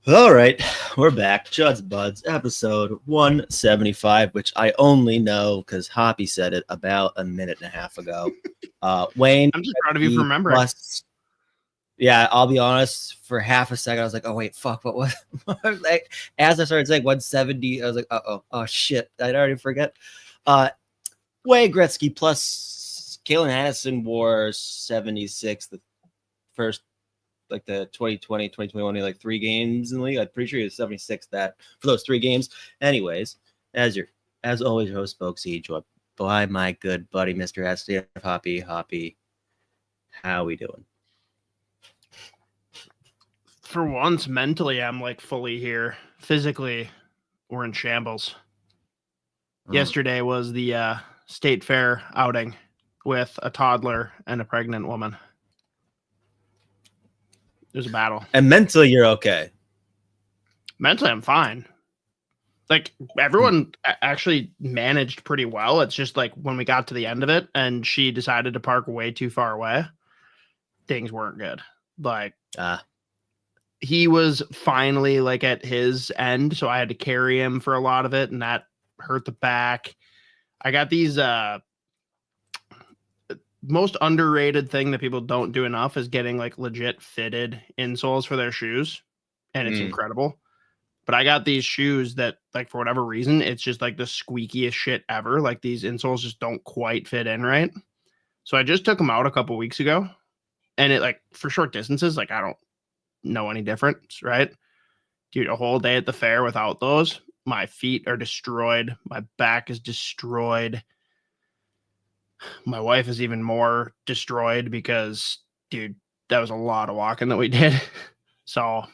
All right, we're back. Judd'z Budz, episode 175, which I only know because Hoppy said it about a minute and a half ago. Wayne, I'm just proud of you for remembering. plus, yeah, I'll be honest. For half a second, I was like, "Oh wait, fuck, what was?" Like as I started saying 170, I was like, "Oh shit, I'd already forget." Wayne Gretzky plus Kalen Addison wore 76, the first. Like the 2020, 2021, like 3 games in the league. I'm pretty sure he was 76 that for those 3 games. Anyways, as always, your host Spokesy, joined by my good buddy, Mr. Z Hoppy. Hoppy, how we doing? For once, mentally, I'm like fully here. Physically, we're in shambles. Yesterday was the state fair outing with a toddler and a pregnant woman. There's a battle. And mentally, you're okay. Mentally, I'm fine. Like, everyone actually managed pretty well. It's just like when we got to the end of it and she decided to park way too far away, things weren't good. Like, he was finally like at his end, so I had to carry him for a lot of it, and that hurt the back. I got these most underrated thing that people don't do enough is getting like legit fitted insoles for their shoes, and it's incredible. But I got these shoes that, like, for whatever reason, it's just like the squeakiest shit ever. Like, these insoles just don't quite fit in right. So I just took them out a couple weeks ago, and it, like, for short distances, like, I don't know any difference, right? Dude, a whole day at the fair without those, my feet are destroyed. My back is destroyed. My wife is even more destroyed because, dude, that was a lot of walking that we did. So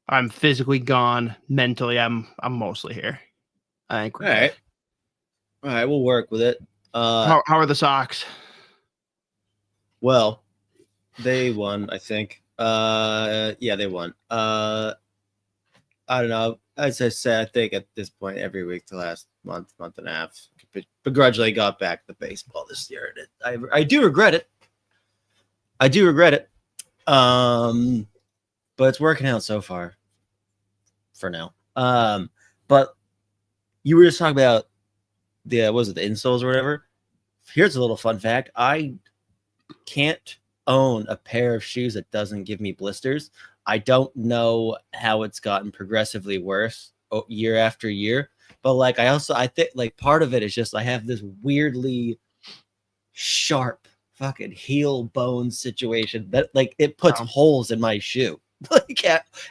I'm physically gone. Mentally, I'm mostly here. I think we're good. All right, we'll work with it. How are the Sox? Well, they won, I think. Yeah, they won. I don't know. As I said, I think at this point, every week, the last month and a half, begrudgingly got back to baseball this year. And I do regret it. But it's working out so far. For now. But you were just talking about the insoles or whatever. Here's a little fun fact. I can't own a pair of shoes that doesn't give me blisters. I don't know how it's gotten progressively worse year after year, but like I think like part of it is just I have this weirdly sharp fucking heel bone situation that like it puts holes in my shoe. Like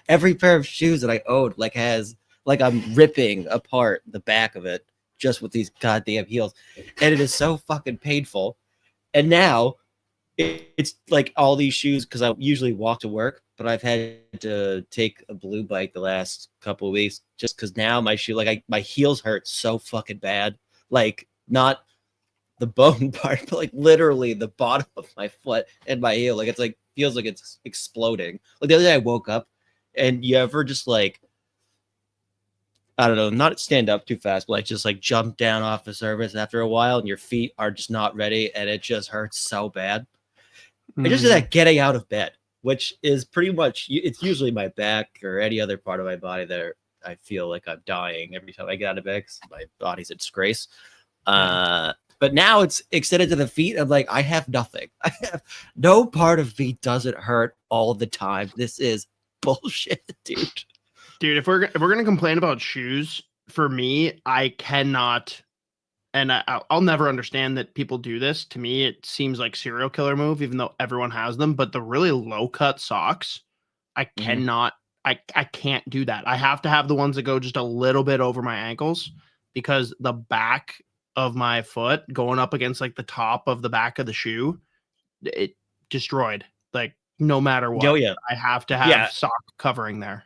every pair of shoes that I own like has like I'm ripping apart the back of it just with these goddamn heels, and it is so fucking painful. And now it's like all these shoes, because I usually walk to work, but I've had to take a blue bike the last couple of weeks just because now my shoe, like my heels hurt so fucking bad. Like not the bone part, but like literally the bottom of my foot and my heel. Like it's like feels like it's exploding. Like the other day I woke up, and you ever just like, I don't know, not stand up too fast, but like just like jump down off the surface after a while and your feet are just not ready and it just hurts so bad. I just did that getting out of bed, which is pretty much, it's usually my back or any other part of my body that I feel like I'm dying every time I get out of bed because my body's a disgrace. But now it's extended to the feet. I'm like, I have nothing. I have no part of me doesn't hurt all the time. This is bullshit, dude. Dude, if we're gonna complain about shoes, for me, I cannot, and I'll never understand that people do this. To me, it seems like serial killer move, even though everyone has them. But the really low cut socks, I cannot. I can't do that. I have to have the ones that go just a little bit over my ankles, because the back of my foot going up against like the top of the back of the shoe, it destroyed. Like no matter what, I have to have sock covering there.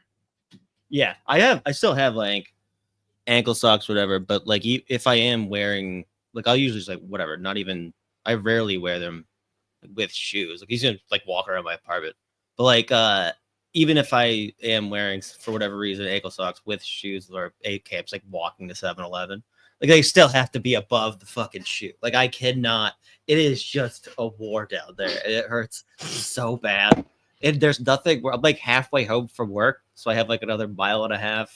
Yeah, I still have like ankle socks, whatever. But like if I am wearing, like I'll usually just like whatever. Not even, I rarely wear them with shoes. Like he's gonna like walk around my apartment. But like even if I am wearing for whatever reason ankle socks with shoes or caps, like walking to 7-Eleven, like they still have to be above the fucking shoe. Like I cannot. It is just a war down there. It hurts so bad. And there's nothing where I'm like halfway home from work. So I have like another 1.5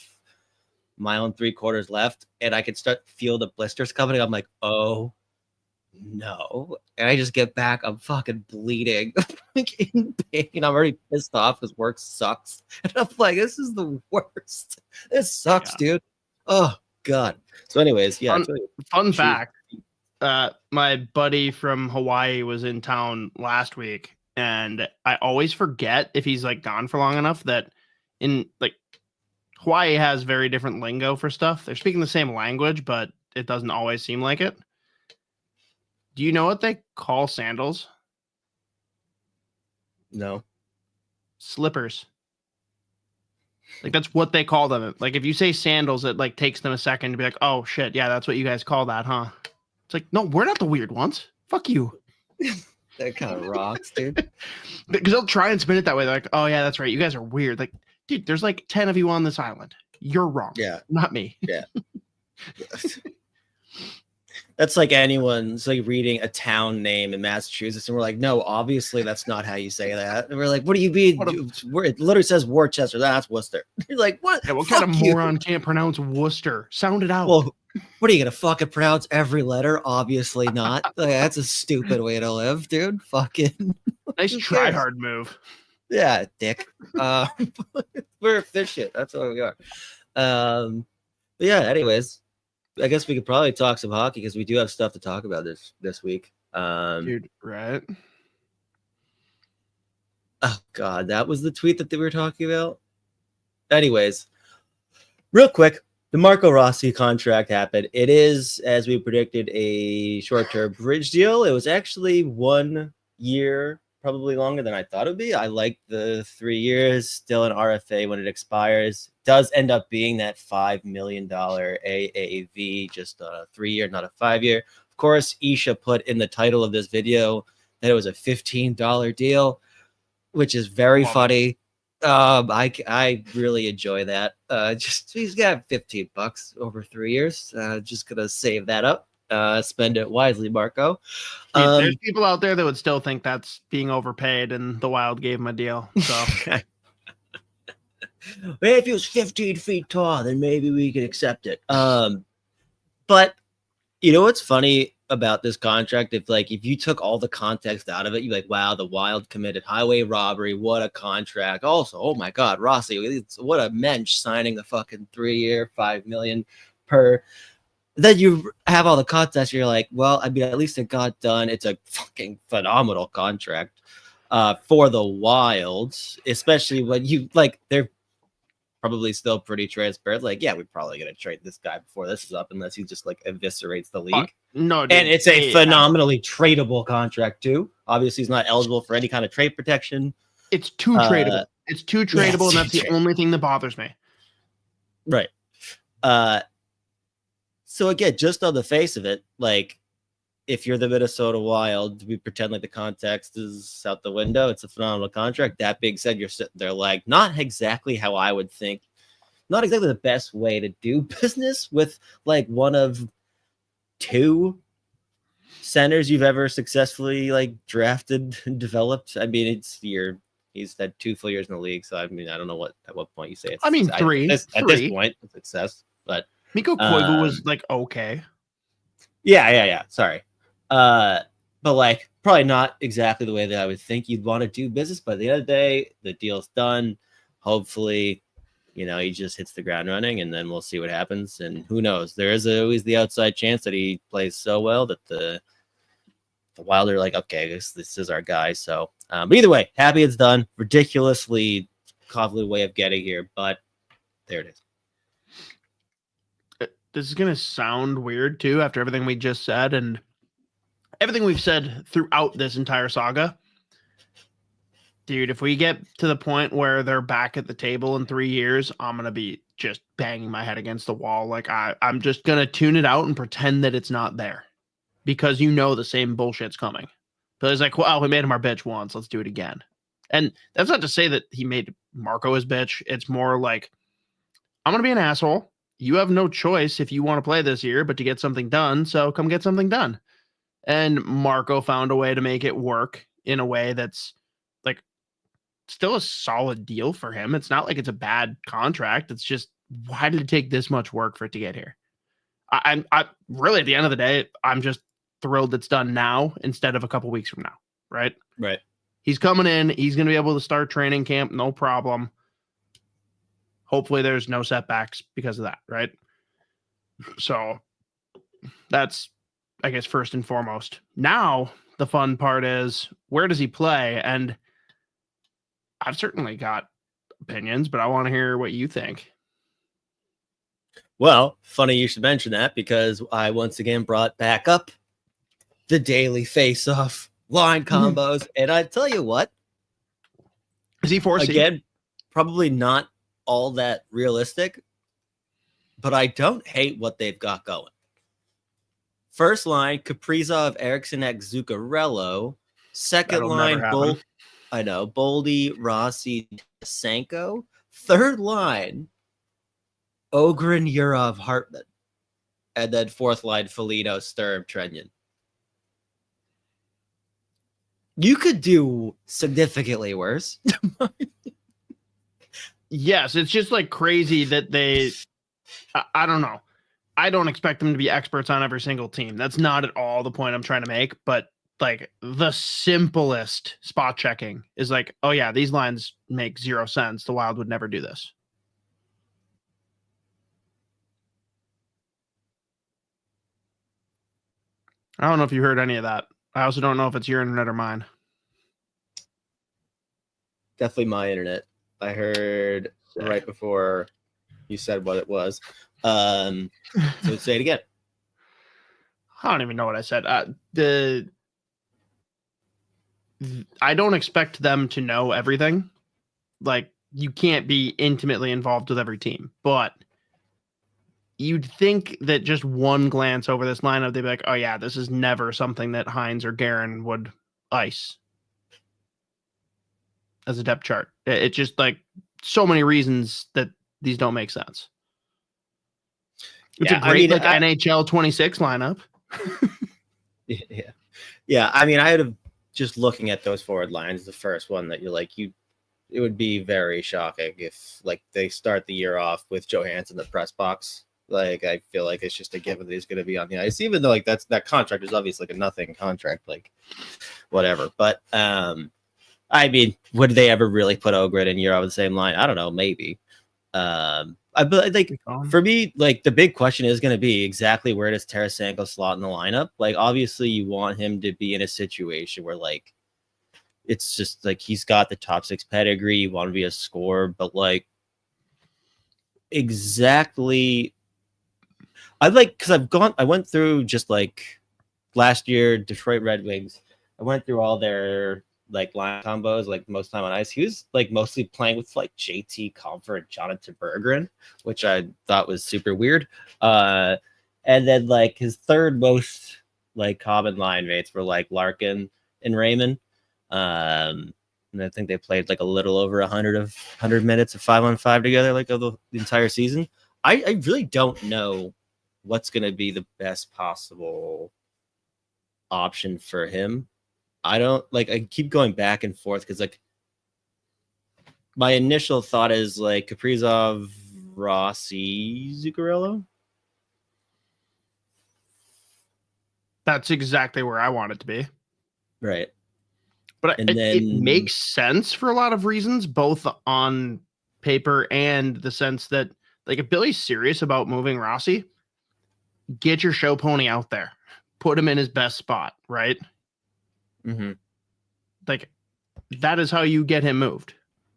mile and 3/4 left. And I can start feel the blisters coming. I'm like, oh no. And I just get back. I'm fucking bleeding. Like in pain. I'm already pissed off because work sucks. And I'm like, this is the worst. This sucks, dude. Oh God. So, anyways, yeah. Fun fact. My buddy from Hawaii was in town last week, and I always forget if he's like gone for long enough that in like Hawaii has very different lingo for stuff. They're speaking the same language, but it doesn't always seem like it. Do you know what they call sandals? No. Slippers. Like that's what they call them. Like if you say sandals, it like takes them a second to be like, oh shit, yeah, that's what you guys call that, huh? It's like, no, we're not the weird ones. Fuck you. That kind of rocks, dude. Because they'll try and spin it that way. They're like, oh yeah, that's right. You guys are weird. Like, dude, there's like 10 of you on this island. You're wrong. Yeah. Not me. Yeah. That's like anyone's like reading a town name in Massachusetts, and we're like, no, obviously that's not how you say that. And we're like, what do you mean? It literally says Worcester. That's Worcester. You're like, what? Yeah, what kind of moron can't pronounce Worcester? Sound it out. Well, what are you gonna fucking pronounce every letter? Obviously not. Like, that's a stupid way to live, dude. Fucking nice try hard move. Yeah, dick. We're efficient. That's what we are. But yeah. Anyways. I guess we could probably talk some hockey because we do have stuff to talk about this week. Dude, right? Oh God, that was the tweet that they were talking about. Anyways, real quick, the Marco Rossi contract happened. It is, as we predicted, a short-term bridge deal. It was actually 1 year, probably longer than I thought it would be. I like the 3 years, still an RFA when it expires. Does end up being that $5 million AAV, just a 3 year, not a 5 year. Of course, Isha put in the title of this video that it was a $15 deal, which is very funny. I really enjoy that. Just he's got $15 over 3 years. Just gonna save that up. Spend it wisely, Marco. There's people out there that would still think that's being overpaid, and the Wild gave him a deal. So. Well, if he was 15 feet tall, then maybe we could accept it. But you know what's funny about this contract? If you took all the context out of it, you're like, wow, the Wild committed highway robbery. What a contract. Also, oh my God, Rossi, what a mensch signing the fucking 3 year, $5 million per. Then you have all the context. You're like, well, I mean, at least it got done. It's a fucking phenomenal contract for the Wild, especially when you like they're probably still pretty transparent. Like, yeah, we're probably going to trade this guy before this is up unless he just like eviscerates the league. No, dude, and it's a phenomenally tradable contract too. Obviously, he's not eligible for any kind of trade protection. It's too tradable. It's too tradable, and that's the only thing that bothers me. Right. So again, just on the face of it, like if you're the Minnesota Wild, we pretend like the context is out the window. It's a phenomenal contract. That being said, you're sitting there like, not exactly how I would think, not exactly the best way to do business with like one of 2 centers you've ever successfully like drafted and developed. I mean, he's had 2 full years in the league. So I mean, I don't know at what point you say it's. I mean, 3 at this point, success. But Mikko Koivu was like okay. Yeah. Sorry. But like probably not exactly the way that I would think you'd want to do business. But at the end of the day, the deal's done. Hopefully, he just hits the ground running, and then we'll see what happens. And who knows? There is always the outside chance that he plays so well that the Wild are like, okay, this is our guy. So, but either way, happy it's done. Ridiculously convoluted way of getting here, but there it is. This is gonna sound weird too after everything we just said and everything we've said throughout this entire saga. Dude, if we get to the point where they're back at the table in 3 years, I'm going to be just banging my head against the wall. Like I'm just going to tune it out and pretend that it's not there because the same bullshit's coming. But it's like, well, we made him our bitch once. Let's do it again. And that's not to say that he made Marco his bitch. It's more like, I'm going to be an asshole. You have no choice if you want to play this year, but to get something done. So come get something done. And Marco found a way to make it work in a way that's like still a solid deal for him. It's not like it's a bad contract. It's just, why did it take this much work for it to get here? I really, at the end of the day, I'm just thrilled it's done now instead of a couple weeks from now. Right. Right. He's coming in. He's going to be able to start training camp. No problem. Hopefully there's no setbacks because of that. Right. So that's, I guess, first and foremost. Now, the fun part is, where does he play? And I've certainly got opinions, but I want to hear what you think. Well, funny you should mention that, because I once again brought back up the daily face-off line combos. And I tell you what, is he 4C? Again, probably not all that realistic, but I don't hate what they've got going. First line, Kaprizov, Eriksson, Zuccarello. Second That'll line, never Boldy, Rossi, Sanko. Third line, Ohgren, Yurov, Hartman. And then fourth line, Foligno, Sturm, Trenyan. You could do significantly worse. Yes, it's just like crazy that they, I don't know. I don't expect them to be experts on every single team. That's not at all the point I'm trying to make, but like the simplest spot checking is like, oh yeah, these lines make 0 sense. The Wild would never do this. I don't know if you heard any of that. I also don't know if it's your internet or mine. Definitely my internet. I heard right before you said what it was. So say it again. I don't even know what I said. I don't expect them to know everything. Like, you can't be intimately involved with every team, but you'd think that just one glance over this lineup, they'd be like, oh yeah, this is never something that Hines or Guerin would ice as a depth chart. It's just like so many reasons that these don't make sense. It's a great NHL 26 lineup. Yeah. I mean, I would have just looking at those forward lines, the first one that you're like, it would be very shocking if like they start the year off with Johansson in the press box. Like, I feel like it's just a given that he's going to be on the ice, even though like that contract is obviously like a nothing contract, like whatever. But I mean, would they ever really put Ohgren and Yurov on the same line? I don't know, maybe. But like for me, like the big question is going to be exactly where does Tarasenko slot in the lineup? Like, obviously, you want him to be in a situation where like it's just like he's got the top 6 pedigree. You want to be a scorer, but like exactly, I went through just like last year Detroit Red Wings. I went through all their like line combos, like most time on ice. He was like mostly playing with like JT Compher and Jonathan Berggren, which I thought was super weird. And then like his third most like common line mates were like Larkin and Raymond. And I think they played like a little over 100 minutes of 5-on-5 together, like of the entire season. I really don't know what's going to be the best possible option for him. I keep going back and forth because like my initial thought is like Kaprizov, Rossi, Zuccarello. That's exactly where I want it to be. Right. But it makes sense for a lot of reasons, both on paper and the sense that like if Billy's serious about moving Rossi, get your show pony out there, put him in his best spot, right? Mm-hmm. Like that is how you get him moved.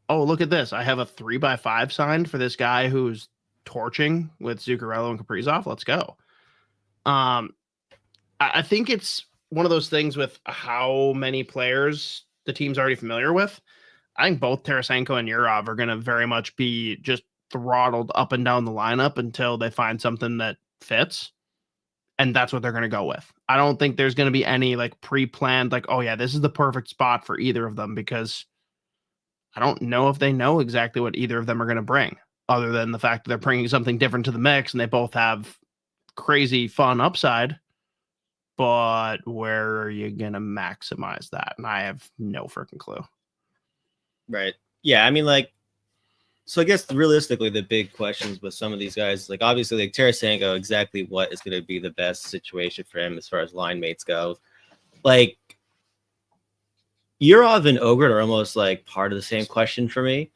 Oh, look at this. I have a 3x5 signed for this guy who's torching with Zuccarello and Kaprizov. Let's go. I think it's one of those things with how many players the team's already familiar with. I think both Tarasenko and Yurov are going to very much be just throttled up and down the lineup until they find something that fits. And that's what they're going to go with. I don't think there's going to be any like pre-planned, like, oh yeah, this is the perfect spot for either of them, because I don't know if they know exactly what either of them are going to bring, other than the fact that they're bringing something different to the mix and they both have crazy fun upside. But where are you going to maximize that? And I have no freaking clue. Right. Yeah. I mean, like, so I guess realistically, the big questions with some of these guys, like obviously, like Tarasenko, exactly what is going to be the best situation for him as far as line mates go. Like, Yurov and Ohgren are almost like part of the same question for me.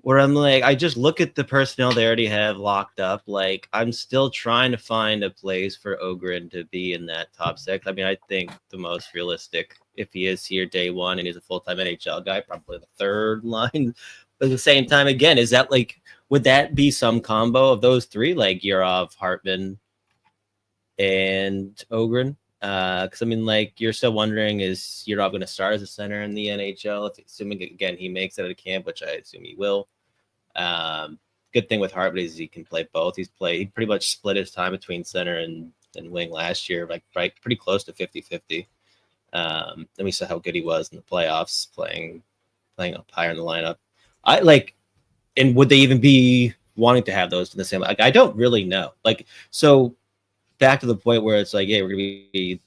Where I'm like, I just look at the personnel they already have locked up. Like, I'm still trying to find a place for Ohgren to be in that top six. I mean, I think the most realistic, if he is here day one and he's a full-time NHL guy, probably the third line. But at the same time, again, is that like, would that be some combo of those three, like Yurov, Hartman, and Ohgren? Because I mean, like, you're still wondering, is Yurov going to start as a center in the NHL? Assuming again he makes it out of camp, which I assume he will. Good thing with Hartman is he can play both. He pretty much split his time between center and wing last year, like right pretty close to 50-50. Then we saw how good he was in the playoffs, playing up higher in the lineup. I like, and would they even be wanting to have those in the same? Like, I don't really know. Like, so back to the point where it's like, yeah, we're gonna be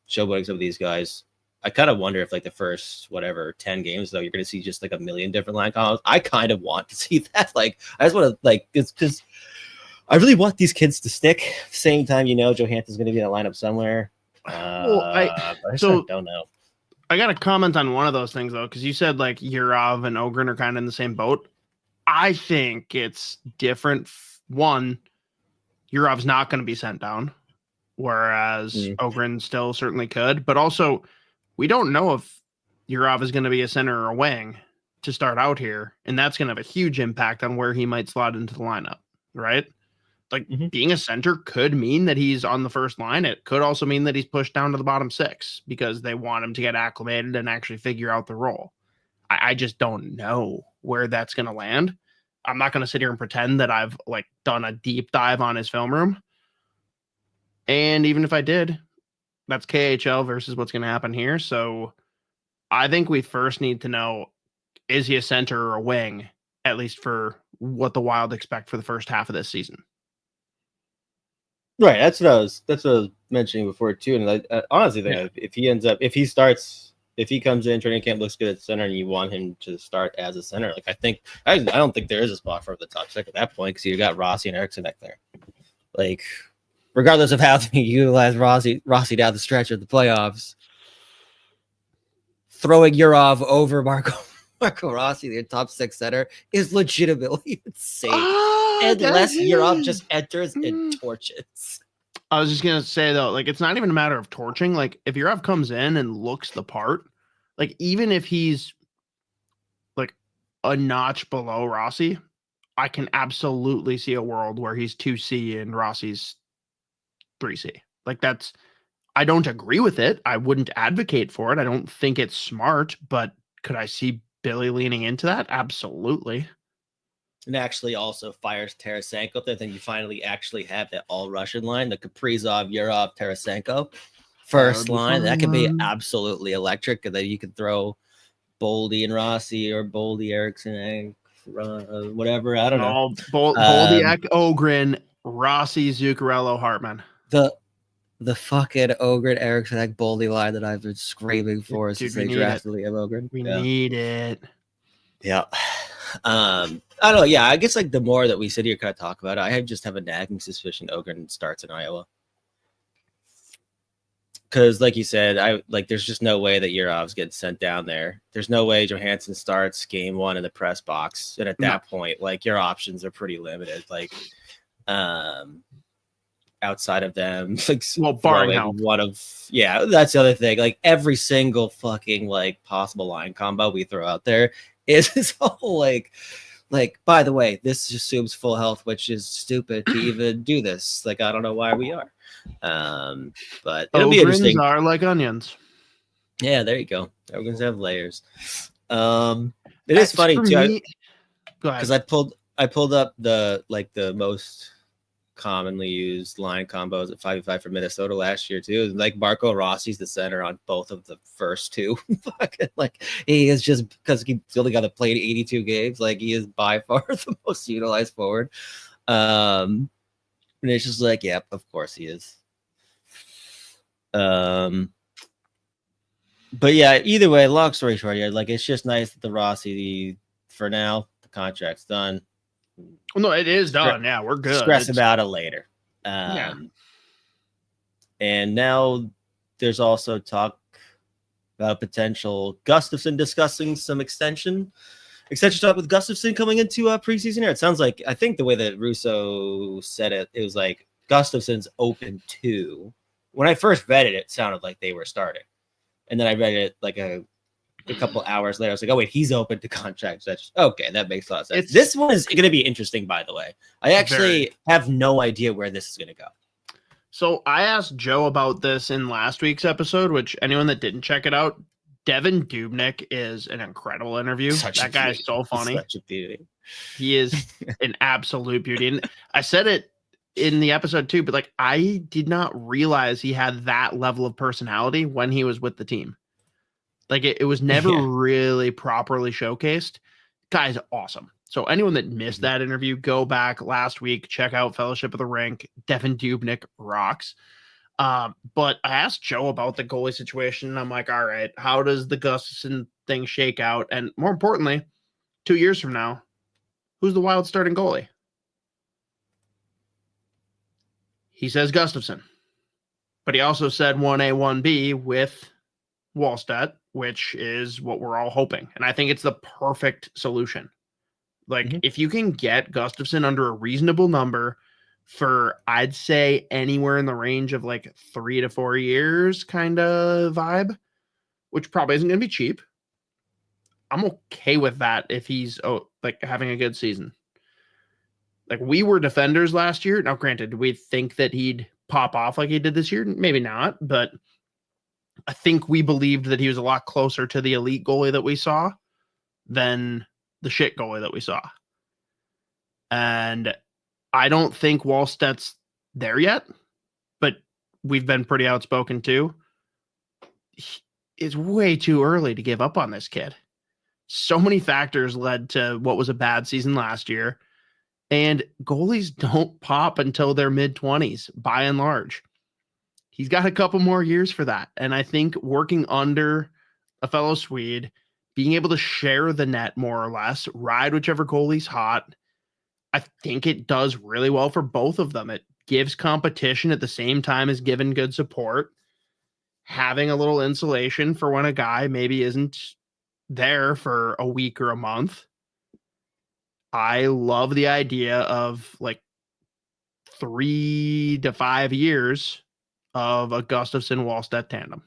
showboating some of these guys. I kind of wonder if like the first 10 games though, you're gonna see just like a million different line combos. I kind of want to see that. Like, I just want to like, it's because I really want these kids to stick. Same time, Johansson's gonna be in a lineup somewhere. I don't know. I got to comment on one of those things though, because you said like Yurov and Ohgren are kind of in the same boat. I think it's different. One, Yurov's not going to be sent down, whereas Ohgren still certainly could. But also, we don't know if Yurov is going to be a center or a wing to start out here, and that's going to have a huge impact on where he might slot into the lineup, right? Like being a center could mean that he's on the first line. It could also mean that he's pushed down to the bottom six because they want him to get acclimated and actually figure out the role. I just don't know where that's going to land. I'm not going to sit here and pretend that I've like done a deep dive on his film room. And even if I did, that's KHL versus what's going to happen here. So I think we first need to know, is he a center or a wing, at least for what the Wild expect for the first half of this season? Right. That's what I was mentioning before too. And I honestly think if he comes in, training camp looks good at center, and you want him to start as a center, like I don't think there is a spot for the top six at that point because you got Rossi and Eriksson back there. Like, regardless of how they utilize Rossi down the stretch of the playoffs, throwing Yurov over Marco Rossi, the top six center, is legitimately insane. Unless Yurov just enters and torches. I was just gonna say though, like, it's not even a matter of torching. Like, if Yurov comes in and looks the part, like, even if he's like a notch below Rossi, I can absolutely see a world where he's 2C and Rossi's 3C. Like, I don't agree with it. I wouldn't advocate for it. I don't think it's smart, but could I see Billy leaning into that? Absolutely. And actually also fires Tarasenko. I think you finally actually have that all Russian line, the Kaprizov, Yurov, Tarasenko first line. That could be absolutely electric. And then you could throw Boldy and Rossi or Boldy, Eriksson, whatever. I don't know. Boldiak, Ohgren, Rossi, Zuccarello, Hartman. The fucking Ohgren, Eriksson, Boldy line that I've been screaming for since they drafted Liam Ohgren. We need it. Yeah. I don't know. Yeah, I guess like the more that we sit here kind of talk about it, I just have a nagging suspicion Ohgren starts in Iowa. Because, like you said, there's just no way that Yurov's getting sent down there. There's no way Johansson starts game one in the press box, and at that point, like, your options are pretty limited. Like, outside of them, like, barring help. That's the other thing. Like, every single fucking like possible line combo we throw out there is all like, by the way, this assumes full health, which is stupid to even do this. Like, I don't know why we are. But it'll be interesting. Are like onions. Yeah, there you go. Everyone's have layers. It is funny too, because I pulled up the most commonly used line combos at 5v5 for Minnesota last year too. Like, Marco Rossi's the center on both of the first two. Like, he is, just because he only got to play 82 games. Like, he is by far the most utilized forward. And it's just like, yep, of course he is. But yeah, either way, long story short, yeah, like it's just nice that the Rossi, for now, the contract's done. Well, no, it is done. Yeah, we're good. Stress about it later. Yeah. And now there's also talk about potential Gustafson discussing some extension talk with Gustafson coming into preseason here. It sounds like, I think the way that Russo said it, it was like Gustafson's open to. When I first read it, it sounded like they were starting. And then I read it like a couple hours later. I was like, oh, wait, he's open to contracts. That's okay. That makes a lot of sense. This one is going to be interesting, by the way. I actually have no idea where this is going to go. So I asked Joe about this in last week's episode, which anyone that didn't check it out, Devin Dubnyk is an incredible interview. That guy is so funny. Such a beauty. He is an absolute beauty. And I said it in the episode too, but like I did not realize he had that level of personality when he was with the team. Like it was never really properly showcased. Guy's awesome. So anyone that missed that interview, go back last week, check out Fellowship of the Rink. Devin Dubnyk rocks. But I asked Joe about the goalie situation. And I'm like, all right, how does the Gustafson thing shake out? And more importantly, 2 years from now, who's the Wild starting goalie? He says Gustafson. But he also said 1A, 1B with Wallstedt, which is what we're all hoping. And I think it's the perfect solution. Like, if you can get Gustafson under a reasonable number for, I'd say, anywhere in the range of like 3 to 4 years kind of vibe, which probably isn't going to be cheap. I'm okay with that if he's like having a good season. Like, we were defenders last year. Now, granted, do we think that he'd pop off like he did this year? Maybe not, but I think we believed that he was a lot closer to the elite goalie that we saw than the shit goalie that we saw. And I don't think Wallstedt's there yet, but we've been pretty outspoken too. It's way too early to give up on this kid. So many factors led to what was a bad season last year, and goalies don't pop until their mid-20s by and large. He's got a couple more years for that. And I think working under a fellow Swede, being able to share the net more or less, ride whichever goalie's hot, I think it does really well for both of them. It gives competition at the same time as giving good support, having a little insulation for when a guy maybe isn't there for a week or a month. I love the idea of like 3 to 5 years of a Gustafson-Wallstedt tandem.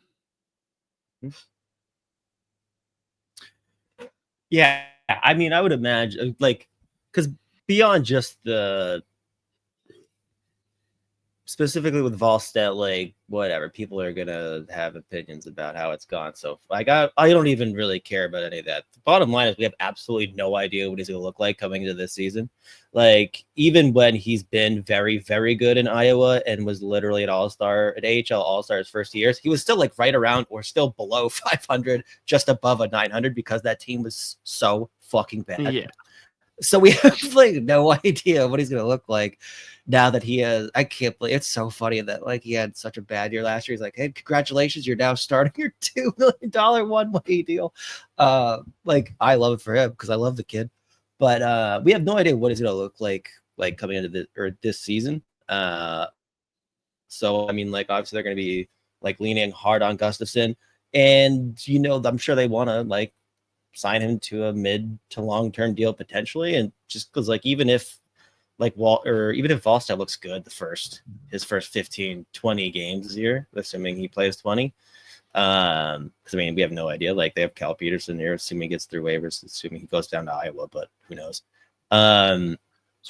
Yeah, I mean, I would imagine, like, because beyond just the specifically with Wallstedt, like, whatever, people are gonna have opinions about how it's gone. So I don't even really care about any of that. The bottom line is we have absolutely no idea what he's gonna look like coming into this season. Like, even when he's been very, very good in Iowa and was literally an all-star, an AHL all-star his first years, he was still like right around or still below 500, just above a 900 because that team was so fucking bad. Yeah. So we have like no idea what he's gonna look like now that he has. I can't believe it's so funny that like he had such a bad year last year. He's like, hey, congratulations, you're now starting your $2 million one-way deal. Like, I love it for him because I love the kid, but we have no idea what he's gonna look like coming into this season. So I mean, like, obviously they're gonna be like leaning hard on Gustafson, and I'm sure they want to like sign him to a mid to long-term deal potentially. And just because like, even if Wallstedt looks good his first 15, 20 games this year, assuming he plays 20. Because I mean, we have no idea. Like, they have Cal Peterson here, assuming he gets through waivers, assuming he goes down to Iowa, but who knows? So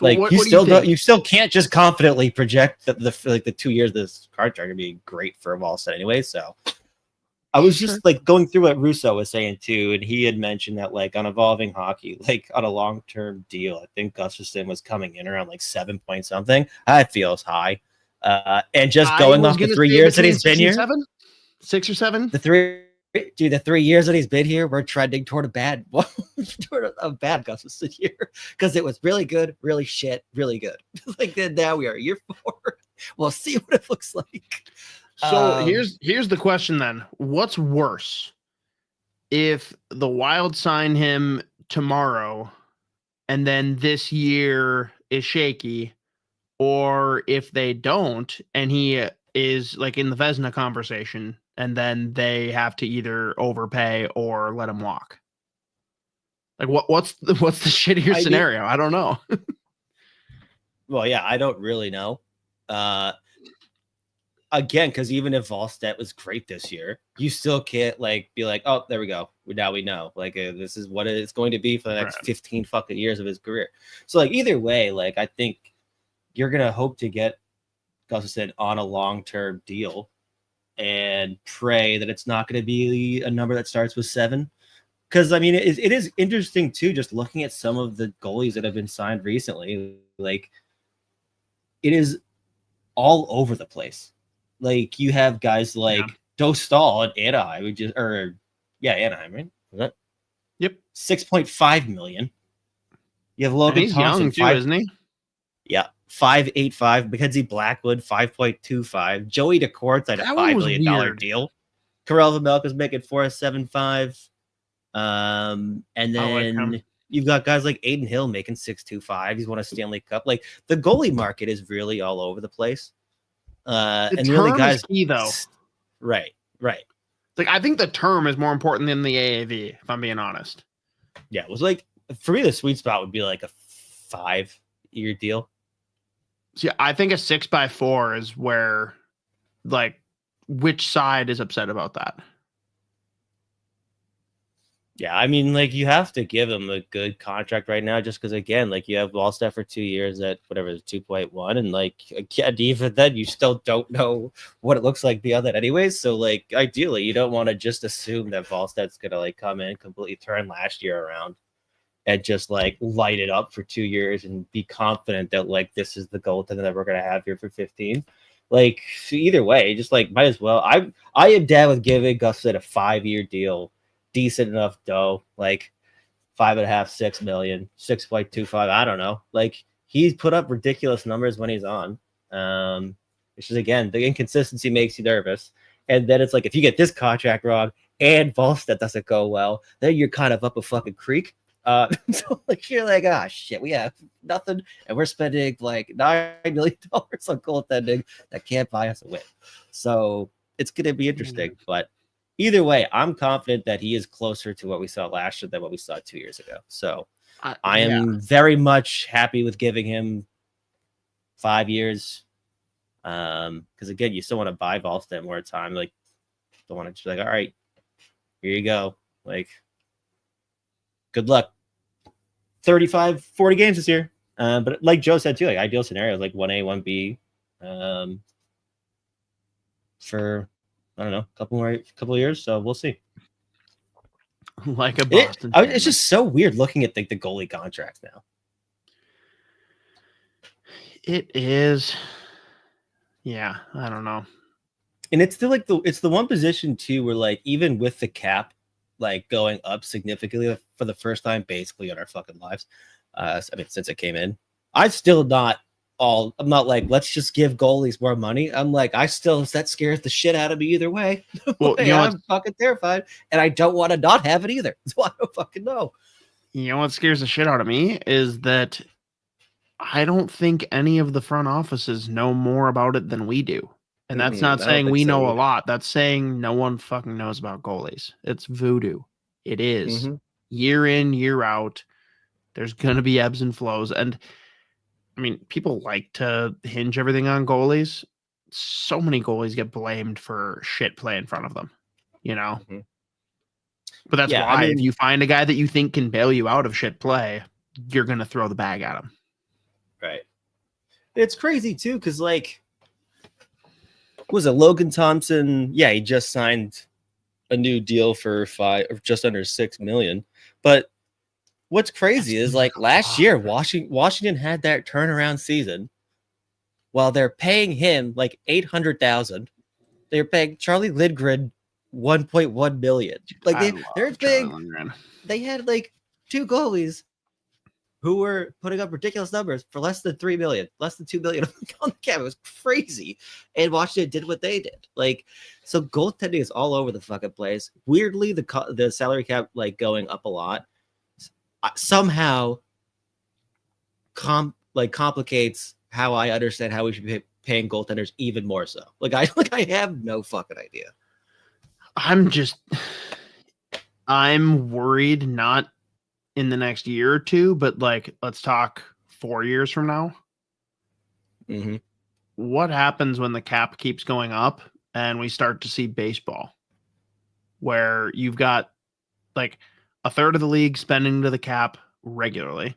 like, you still can't just confidently project that the 2 years of this contract are gonna be great for Wallstedt anyway. So I was just like going through what Russo was saying too, and he had mentioned that like on Evolving Hockey, like on a long-term deal, I think Gustafson was coming in around like 7 point something. That feels high. And just going off the 3 years that he's been here, 6 or 7. The 3 years that he's been here, we're trending toward a bad Gustafson year because it was really good, really shit, really good. Like, then now we are year 4. We'll see what it looks like. So here's the question then. What's worse? if the Wild sign him tomorrow and then this year is shaky, or if they don't and he is like in the Vezina conversation and then they have to either overpay or let him walk. Like what's the shittier scenario? I don't know. Well, yeah, I don't really know. Again, because even if Volstead was great this year, you still can't like be like, oh, there we go. Now we know. Like this is what it's going to be for the next 15 fucking years of his career. So like either way, like I think you're gonna hope to get Gustafsson on a long-term deal and pray that it's not going to be a number that starts with 7. Because I mean, it is interesting too, just looking at some of the goalies that have been signed recently. Like it is all over the place. Like you have guys like Dostal at Anaheim, Anaheim, right? Is that? Yep. 6.5 million. You have Logan he's Thompson, young too, isn't he? Yeah, 5.85. Mackenzie Blackwood, 5.25. Joey DeCourt's at a $5 million deal. Karel Vejmelka's making 4.75. And then you've got guys like Aiden Hill making 6.25. He's won a Stanley Cup. Like the goalie market is really all over the place. The and term really guys is key though. Right. Like I think the term is more important than the AAV, if I'm being honest. Yeah, it was like for me the sweet spot would be like a 5-year deal. See, I think a 6x4 is where like which side is upset about that? Yeah, I mean, like you have to give him a good contract right now, just because again, like you have Wallstedt for 2 years at whatever 2.1, and like again, even then you still don't know what it looks like beyond that, anyways. So like ideally, you don't want to just assume that Wallstedt's gonna like come in completely turn last year around and just like light it up for 2 years and be confident that like this is the goaltender that we're gonna have here for 15. Like so either way, just like might as well. I am down with giving Gustafsson a 5-year deal. Decent enough dough, like 5.5, 6 million, 6.25. I don't know. Like he's put up ridiculous numbers when he's on. Which is again, the inconsistency makes you nervous. And then it's like if you get this contract wrong and Volstead doesn't go well, then you're kind of up a fucking creek. So like you're like, ah shit, we have nothing, and we're spending like $9 million on goaltending that can't buy us a win. So it's gonna be interesting, but either way, I'm confident that he is closer to what we saw last year than what we saw 2 years ago. So I am very much happy with giving him 5 years. Because again, you still want to buy Volstead more time. Like, don't want to just be like, all right, here you go. Like, good luck. 35, 40 games this year. But like Joe said too, like ideal scenarios like 1A, 1B. For I don't know, couple of years. So we'll see. Like a Boston. It's just so weird looking at the goalie contracts now. It is. Yeah, I don't know. And it's still like it's the one position too where like even with the cap like going up significantly for the first time basically in our fucking lives. I mean, since it came in, I'm not like, let's just give goalies more money. I'm like, that scares the shit out of me either way. Well, I'm fucking terrified and I don't want to not have it either. So I don't fucking know. You know what scares the shit out of me is that I don't think any of the front offices know more about it than we do. And that's not saying we know a lot. That's saying no one fucking knows about goalies. It's voodoo. It is. Year in, year out. There's going to be ebbs and flows. And I mean, people like to hinge everything on goalies. So many goalies get blamed for shit play in front of them, you know? But that's why if you find a guy that you think can bail you out of shit play, you're going to throw the bag at him. Right. It's crazy too, because like, was it Logan Thompson? Yeah, he just signed a new deal for just under 6 million. But what's crazy is like last year, Washington had that turnaround season while they're paying him like $800,000. They're paying Charlie Lindgren $1.1 million. Like they had like 2 goalies who were putting up ridiculous numbers for less than 3 million, less than 2 million on the cap. It was crazy. And Washington did what they did. Like, so goaltending is all over the fucking place. Weirdly, the salary cap like going up a lot somehow complicates how I understand how we should be paying goaltenders even more so. I have no fucking idea. I'm worried, not in the next year or two, but like, let's talk 4 years from now. Mm-hmm. What happens when the cap keeps going up and we start to see baseball where you've got like a third of the league spending to the cap regularly,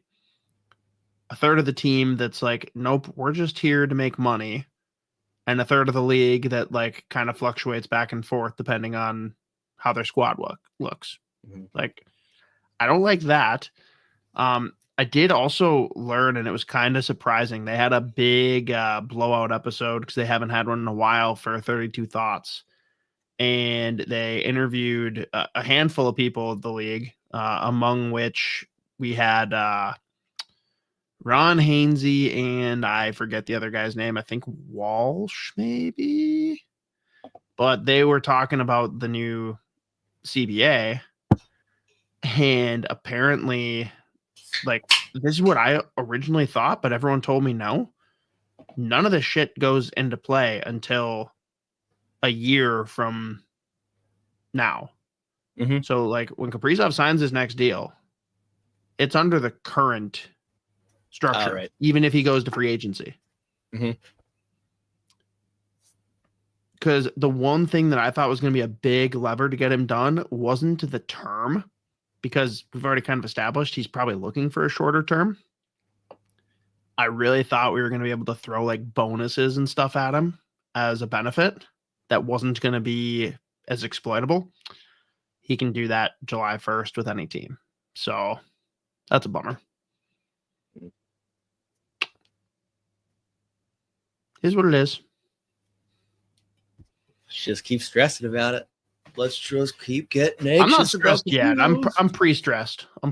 a third of the team that's like, nope, we're just here to make money, and a third of the league that like kind of fluctuates back and forth depending on how their squad looks. Mm-hmm. Like, I don't like that. I did also learn, and it was kind of surprising, they had a big blowout episode because they haven't had one in a while for 32 Thoughts. And they interviewed a handful of people of the league, among which we had Ron Hainsey and I forget the other guy's name. I think Walsh, maybe. But they were talking about the new CBA. And apparently, like, this is what I originally thought, but everyone told me no. None of this shit goes into play until a year from now. Mm-hmm. So, like, when Kaprizov signs his next deal, it's under the current structure, right. Even if he goes to free agency. Mm-hmm. Because the one thing that I thought was going to be a big lever to get him done wasn't the term, because we've already kind of established he's probably looking for a shorter term. I really thought we were going to be able to throw like bonuses and stuff at him as a benefit that wasn't going to be as exploitable. He can do that July 1st with any team. So that's a bummer. Is what it is. Just keep stressing about it. Let's just keep getting anxious. I'm not stressed yet. I'm I'm pre-stressed. Flyer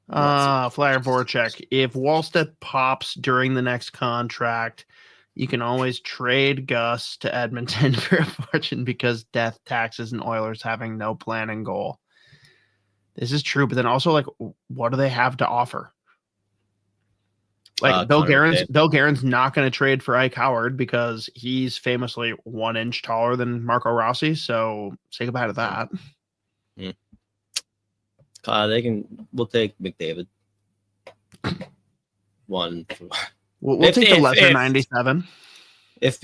Voracek. If Wallstedt pops during the next contract, you can always trade Gus to Edmonton for a fortune because death, taxes, and Oilers having no plan and goal. This is true, but then also, like, what do they have to offer? Like, Bill Guerin's not going to trade for Ike Howard because he's famously 1 inch taller than Marco Rossi. So say goodbye to that. We'll take McDavid. We'll take the lesser 97. If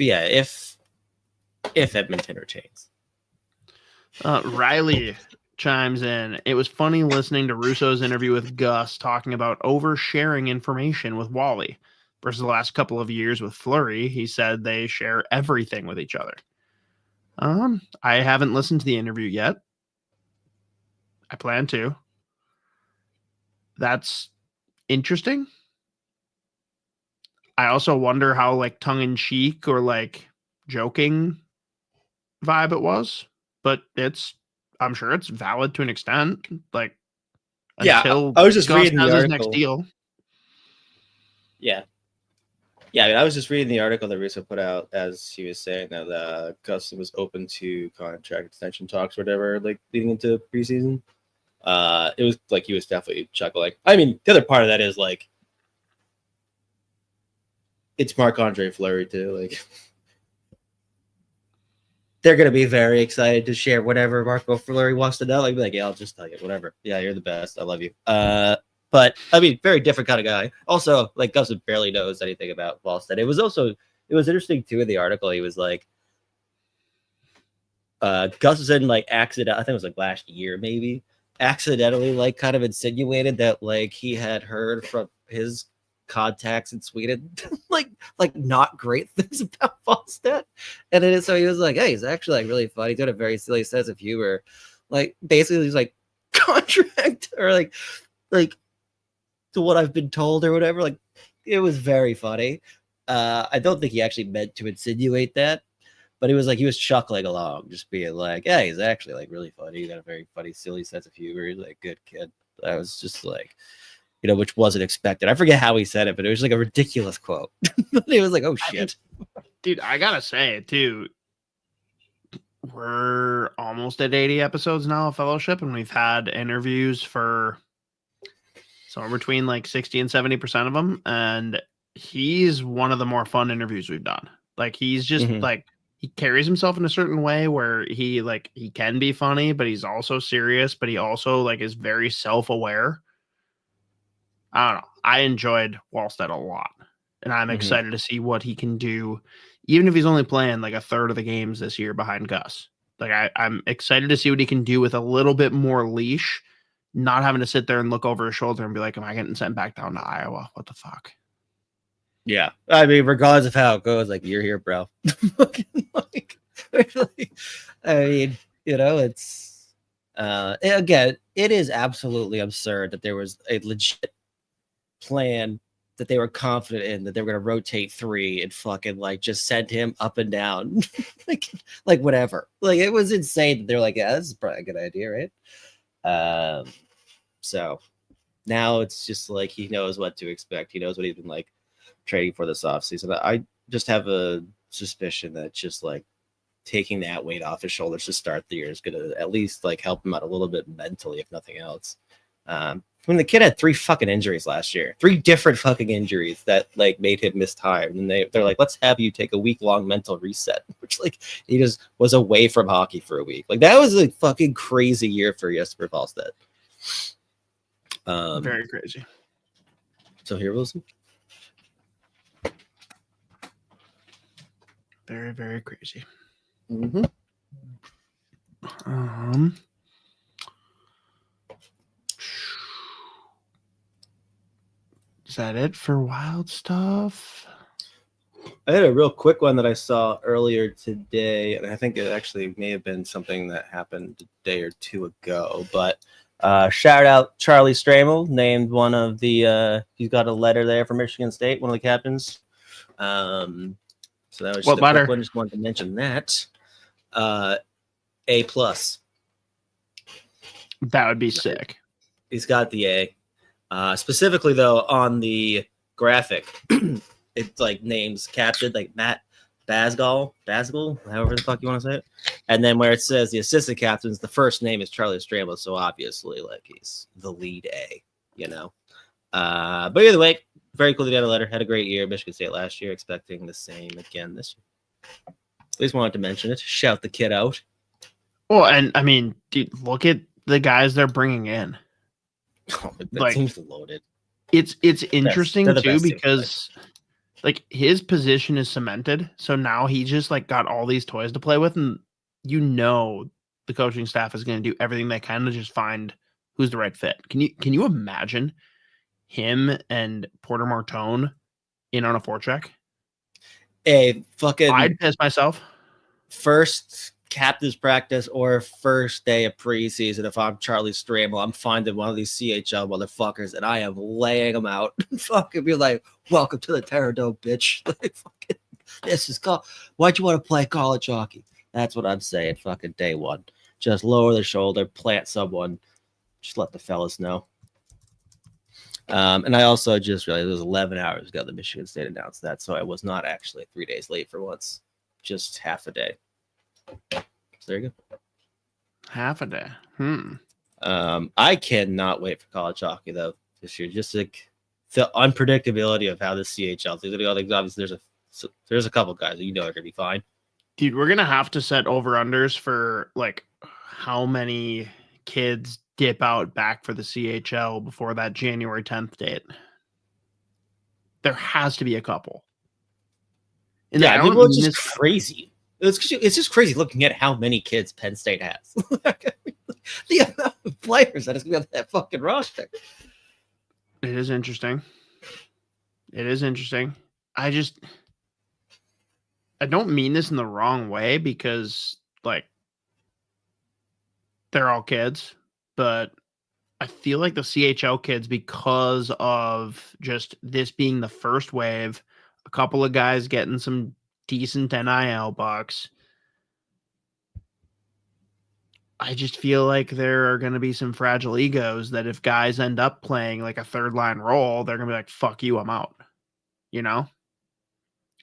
Edmonton retains. Riley chimes in. It was funny listening to Russo's interview with Gus talking about oversharing information with Wally versus the last couple of years with Fleury. He said they share everything with each other. I haven't listened to the interview yet. I plan to. That's interesting. I also wonder how like tongue-in-cheek or like joking vibe it was, but I'm sure it's valid to an extent. Like, until I was just Gus reading the has his article. next deal. Yeah. I mean, I was just reading the article that Russo put out as he was saying that Gus was open to contract extension talks or whatever, like leading into preseason. It was like he was definitely chuckling. I mean, the other part of that is like it's Marc-Andre Fleury too. Like they're gonna be very excited to share whatever Marco Fleury wants to know. Like, be like, yeah, I'll just tell you whatever. Yeah, you're the best. I love you. But I mean, very different kind of guy. Also, like Gus barely knows anything about Wallstedt. It was interesting too in the article. He was like, Gus was in like accident. I think it was like last year, maybe accidentally like kind of insinuated that like he had heard from his contacts in Sweden like not great things about Wallstedt. And then so he was like, hey, he's actually like really funny. He's got a very silly sense of humor. Like basically he's like contract or like to what I've been told or whatever. Like it was very funny. I don't think he actually meant to insinuate that, But he was chuckling along, just being like, yeah, he's actually like really funny. He got a very funny, silly sense of humor. He's like, good kid. I was just like, which wasn't expected. I forget how he said it, but it was like a ridiculous quote. It was like, oh shit. Dude, I gotta say it too. We're almost at 80 episodes now of Fellowship, and we've had interviews for somewhere between like 60 and 70% of them. And he's one of the more fun interviews we've done. Like he's just like, he carries himself in a certain way where he can be funny, but he's also serious, but he also like is very self-aware. I don't know. I enjoyed Wallstead a lot, and I'm excited to see what he can do, even if he's only playing like a third of the games this year behind Gus. Like I'm excited to see what he can do with a little bit more leash, not having to sit there and look over his shoulder and be like, am I getting sent back down to Iowa? What the fuck? Yeah. I mean, regardless of how it goes, like, you're here, bro. I mean, it's again, it is absolutely absurd that there was a legit plan that they were confident in, that they were going to rotate 3 and fucking like just send him up and down. like whatever. Like, it was insane that they're like, yeah, this is probably a good idea, right? So now it's just like he knows what to expect. He knows what he's been like trading for this offseason. I just have a suspicion that just like taking that weight off his shoulders to start the year is going to at least like help him out a little bit mentally, if nothing else. When the kid had 3 fucking injuries last year, 3 different fucking injuries that like made him miss time, and they're like, let's have you take a week-long mental reset, which like he just was away from hockey for a week. Like, that was a fucking crazy year for Jesper Wallstedt. Very crazy. So here, Wilson. Very, very crazy. Is that it for wild stuff? I had a real quick one that I saw earlier today, and I think it actually may have been something that happened a day or 2 ago. But shout out Charlie Stramel, named one of the he's got a letter there from Michigan State, one of the captains. So that was just a quick one. Just wanted to mention that. A+. That would be sick. He's got the A. Specifically, though, on the graphic, it like names captured like Matt Basgall, however the fuck you want to say it. And then where it says the assistant captains, the first name is Charlie Stramel, so obviously like he's the lead A, But either way, very cool to get a letter. Had a great year, Michigan State last year, expecting the same again this year. At least wanted to mention it. Shout the kid out. Well, and I mean, dude, look at the guys they're bringing in. Oh, that team's loaded. It's interesting too because like his position is cemented, so now he just like got all these toys to play with, and the coaching staff is going to do everything they can to just find who's the right fit. Can you imagine him and Porter Martone in on a forecheck? I'd piss myself. First captain's practice or first day of preseason, if I'm Charlie Stramel, I'm finding one of these CHL motherfuckers and I am laying them out. Fucking be like, welcome to the Terror Dome, bitch. Like, fucking, this is why'd you want to play college hockey? That's what I'm saying. Fucking day one. Just lower the shoulder, plant someone. Just let the fellas know. And I also just realized it was 11 hours ago that Michigan State announced that, so I was not actually 3 days late for once. Just half a day. So there you go. Half a day. I cannot wait for college hockey though this year. Just like the unpredictability of how the CHL is going to go. Like, obviously, there's a couple guys that are going to be fine. Dude, we're gonna have to set over-unders for like how many kids dip out back for the CHL before that January 10th date. There has to be a couple. And yeah, it's just crazy. It's just crazy looking at how many kids Penn State has. The amount of players that is going to be on that fucking roster. It is interesting. I don't mean this in the wrong way because, like, they're all kids, but I feel like the CHL kids, because of just this being the first wave, a couple of guys getting some decent NIL bucks, I just feel like there are going to be some fragile egos that if guys end up playing like a third line role, they're going to be like, fuck you, I'm out, you know?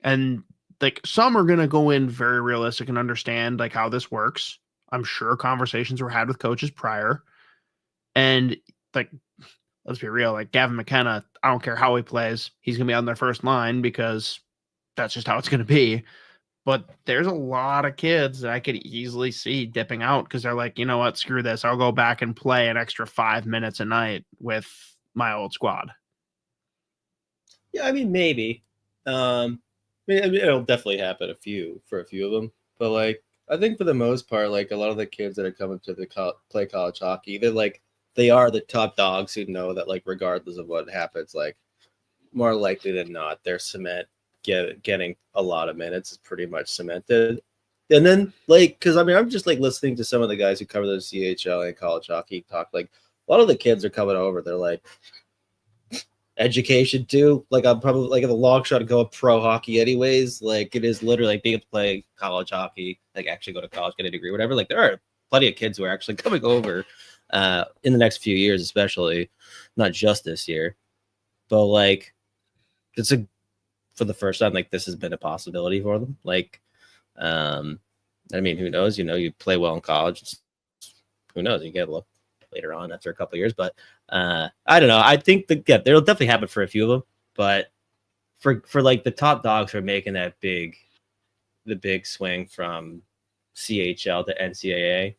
And like some are going to go in very realistic and understand like how this works. I'm sure conversations were had with coaches prior. And like, let's be real, like Gavin McKenna, I don't care how he plays, he's going to be on their first line because that's just how it's going to be. But there's a lot of kids that I could easily see dipping out because they're like, you know what, screw this. I'll go back and play an extra 5 minutes a night with my old squad. Yeah, I mean, maybe. I mean, it'll definitely happen for a few of them. But like, I think for the most part, like a lot of the kids that are coming to the play college hockey, they are the top dogs who know that like regardless of what happens, like more likely than not, their getting a lot of minutes is pretty much cemented. And then like, because I mean, I'm just like listening to some of the guys who cover the CHL and college hockey talk. Like a lot of the kids are coming over. They're like, education too. Like I'm probably like in the long shot to go pro hockey anyways. Like it is literally like being able to play college hockey, like actually go to college, get a degree, whatever. Like there are plenty of kids who are actually coming over in the next few years, especially not just this year. But like for the first time, like this has been a possibility for them. Like, I mean, who knows? You know, you play well in college. Who knows? You get a look later on after a couple of years. But I don't know. I think it'll definitely happen for a few of them. But for like the top dogs who are making the big swing from CHL to NCAA,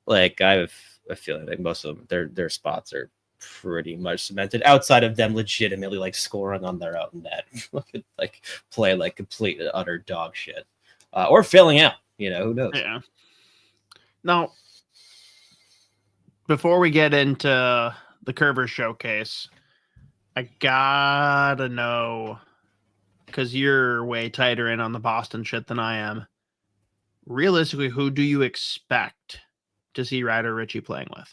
like I have a feeling like most of them, their spots are pretty much cemented outside of them legitimately like scoring on their own net, like play like complete and utter dog shit, or failing out. You know, who knows? Yeah. Now, before we get into the Curver showcase, I gotta know because you're way tighter in on the Boston shit than I am. Realistically, who do you expect to see Ryder Ritchie playing with?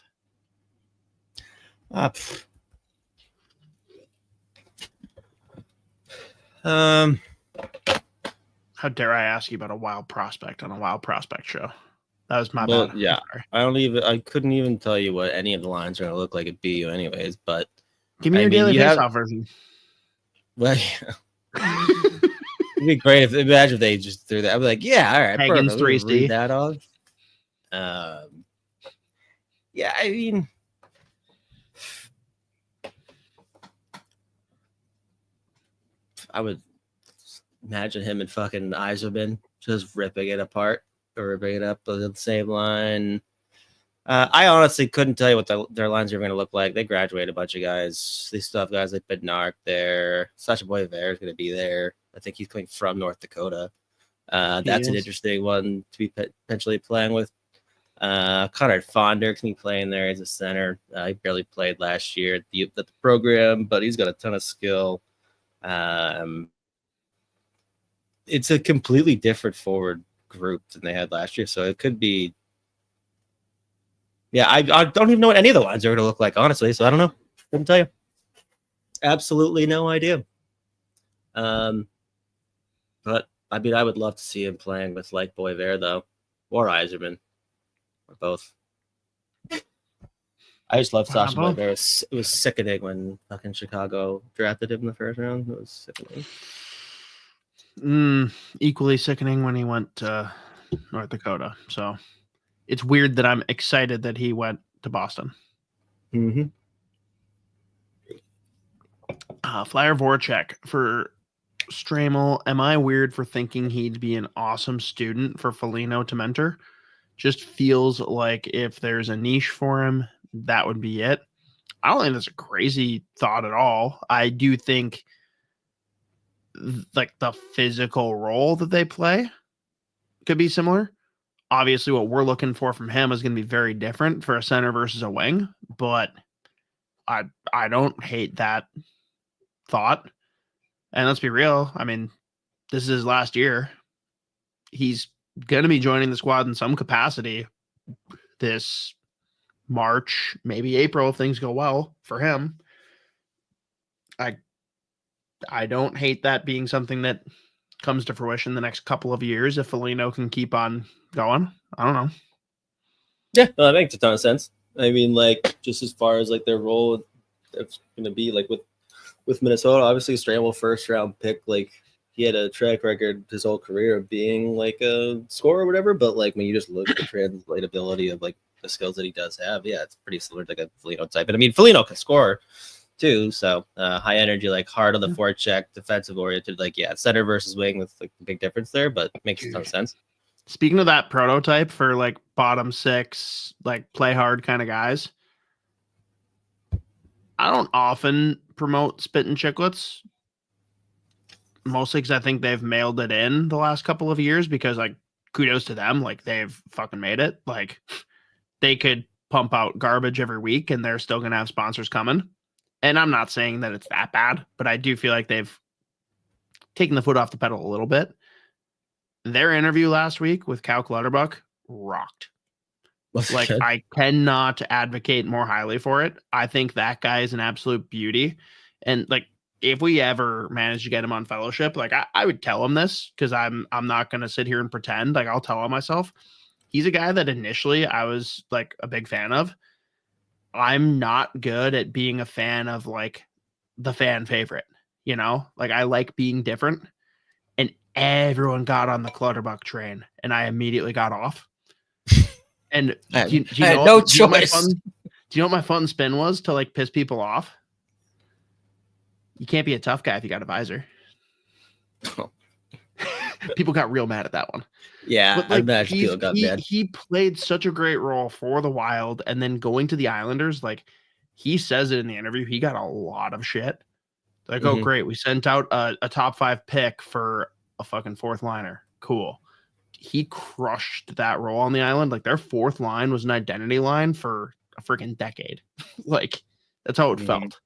How dare I ask you about a wild prospect on a wild prospect show? That was my bad. Yeah, I couldn't even tell you what any of the lines are going to look like at BU anyways, but give me your daily face-off version. Well, yeah. It'd be great imagine if they just threw that. I'd be like, yeah, all right, Hagen's 3C. That on. Yeah, I mean, I would imagine him and fucking Eiserman just ripping it apart or ripping it up on the same line. I honestly couldn't tell you what their lines are going to look like. They graduated a bunch of guys. They still have guys like Bednarik there. Sacha Boisvert is going to be there. I think he's coming from North Dakota. That's an interesting one to be potentially playing with. Conrad Fonder's going to be playing there as a center. He barely played last year at the program, but he's got a ton of skill. It's a completely different forward group than they had last year, so it could be. Yeah, I don't even know what any of the lines are going to look like, honestly. So I don't know. Couldn't tell you. Absolutely no idea. But I mean, I would love to see him playing with like Boisvert though, or Eiserman, or both. I just love Sacha Boisvert. It was sickening when fucking Chicago drafted him in the first round. It was sickening. Equally sickening when he went to North Dakota. So it's weird that I'm excited that he went to Boston. Mm-hmm. Flyer Voracek for Stramel. Am I weird for thinking he'd be an awesome student for Foligno to mentor? Just feels like if there's a niche for him, that would be it. I don't think that's a crazy thought at all. I do think like the physical role that they play could be similar. Obviously, what we're looking for from him is going to be very different for a center versus a wing, but I don't hate that thought. And let's be real. I mean, this is his last year. He's going to be joining the squad in some capacity this March, maybe April, if things go well for him. I don't hate that being something that comes to fruition the next couple of years if Foligno can keep on going. I don't know. Yeah, no, that makes a ton of sense. I mean, like, just as far as like their role, it's going to be like with Minnesota. Obviously, Stramel first round pick. Like, he had a track record his whole career of being like a scorer or whatever. But like when you just look at the translatability of like the skills that he does have, yeah, it's pretty similar to like a Foligno type. And I mean, Foligno can score too. So high energy, like hard on the forecheck, defensive oriented. Like, yeah, center versus wing with like the big difference there, but it makes a ton of sense. Speaking of that prototype for like bottom six, like play hard kind of guys, I don't often promote Spit and Chicklets, mostly because I think they've mailed it in the last couple of years because like kudos to them. Like they've fucking made it. Like they could pump out garbage every week and they're still going to have sponsors coming. And I'm not saying that it's that bad, but I do feel like they've taken the foot off the pedal a little bit. Their interview last week with Cal Clutterbuck rocked. Like, I cannot advocate more highly for it. I think that guy is an absolute beauty. And like, if we ever manage to get him on fellowship, like I would tell him this because I'm not going to sit here and pretend. Like, I'll tell him myself. He's a guy that initially I was like a big fan of. I'm not good at being a fan of like the fan favorite, you know, like I like being different. And everyone got on the Clutterbuck train, and I immediately got off. And do you know, no do you know choice. do you know what my fun spin was to like piss people off? You can't be a tough guy if you got a visor. People got real mad at that one. Yeah, but, like, I imagine people got mad. He played such a great role for the Wild, and then going to the Islanders, like he says it in the interview, he got a lot of shit. Like, oh, great. We sent out a top 5 pick for a fucking fourth liner. Cool. He crushed that role on the Island. Like, their fourth line was an identity line for a freaking decade. Like, that's how it felt.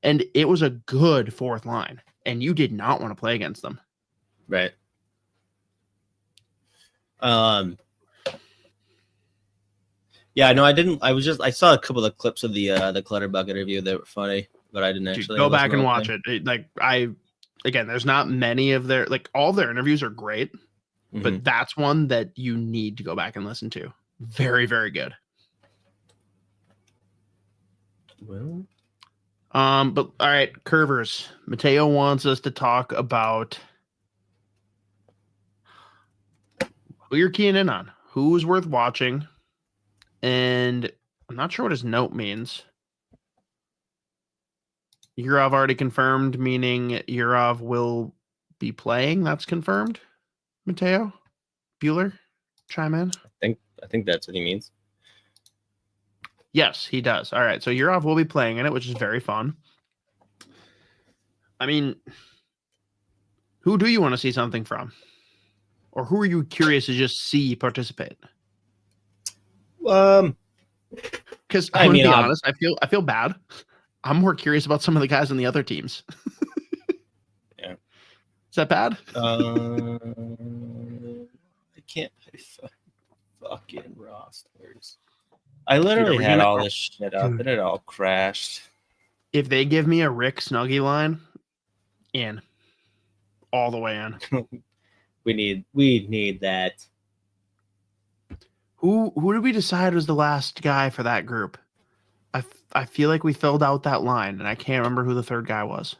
And it was a good fourth line. And you did not want to play against them. Right. Yeah, no, I didn't. I saw a couple of clips of the Clutterbuck interview that were funny. But I didn't actually go back and watch it. Like again, there's not many of their like all their interviews are great, but that's one that you need to go back and listen to. Very, very good. Well, but all right, Curvers. Mateo wants us to talk about who you're keying in on, who is worth watching, and I'm not sure what his note means. Yurov already confirmed, meaning Yurov will be playing. That's confirmed. Mateo Bueller, chime in. I think that's what he means. Yes, he does. All right, so Yurov will be playing in it, which is very fun. I mean, who do you want to see something from, or who are you curious to just see participate? Because I'm gonna be honest, I feel bad. I'm more curious about some of the guys on the other teams. Yeah. Is that bad? I can't pay fucking rosters. I literally had all this shit up and it all crashed. If they give me a Rick Snuggie line, in. All the way in. we need that. Who did we decide was the last guy for that group? I feel like we filled out that line, and I can't remember who the third guy was.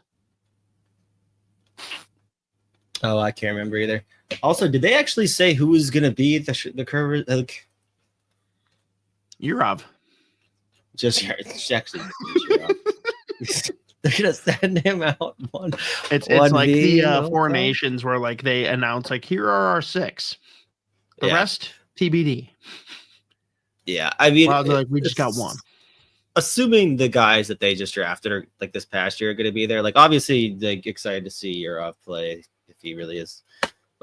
Oh, I can't remember either. Also, did they actually say who was going to be the curve? Yurov. Just actually. They're going to send him out one. It's like the Four Nations where like they announce like, here are our 6. The rest, TBD. Yeah, I mean, like, we just got one. Assuming the guys that they just drafted are like this past year are going to be there, like obviously like excited to see Yurov play if he really is.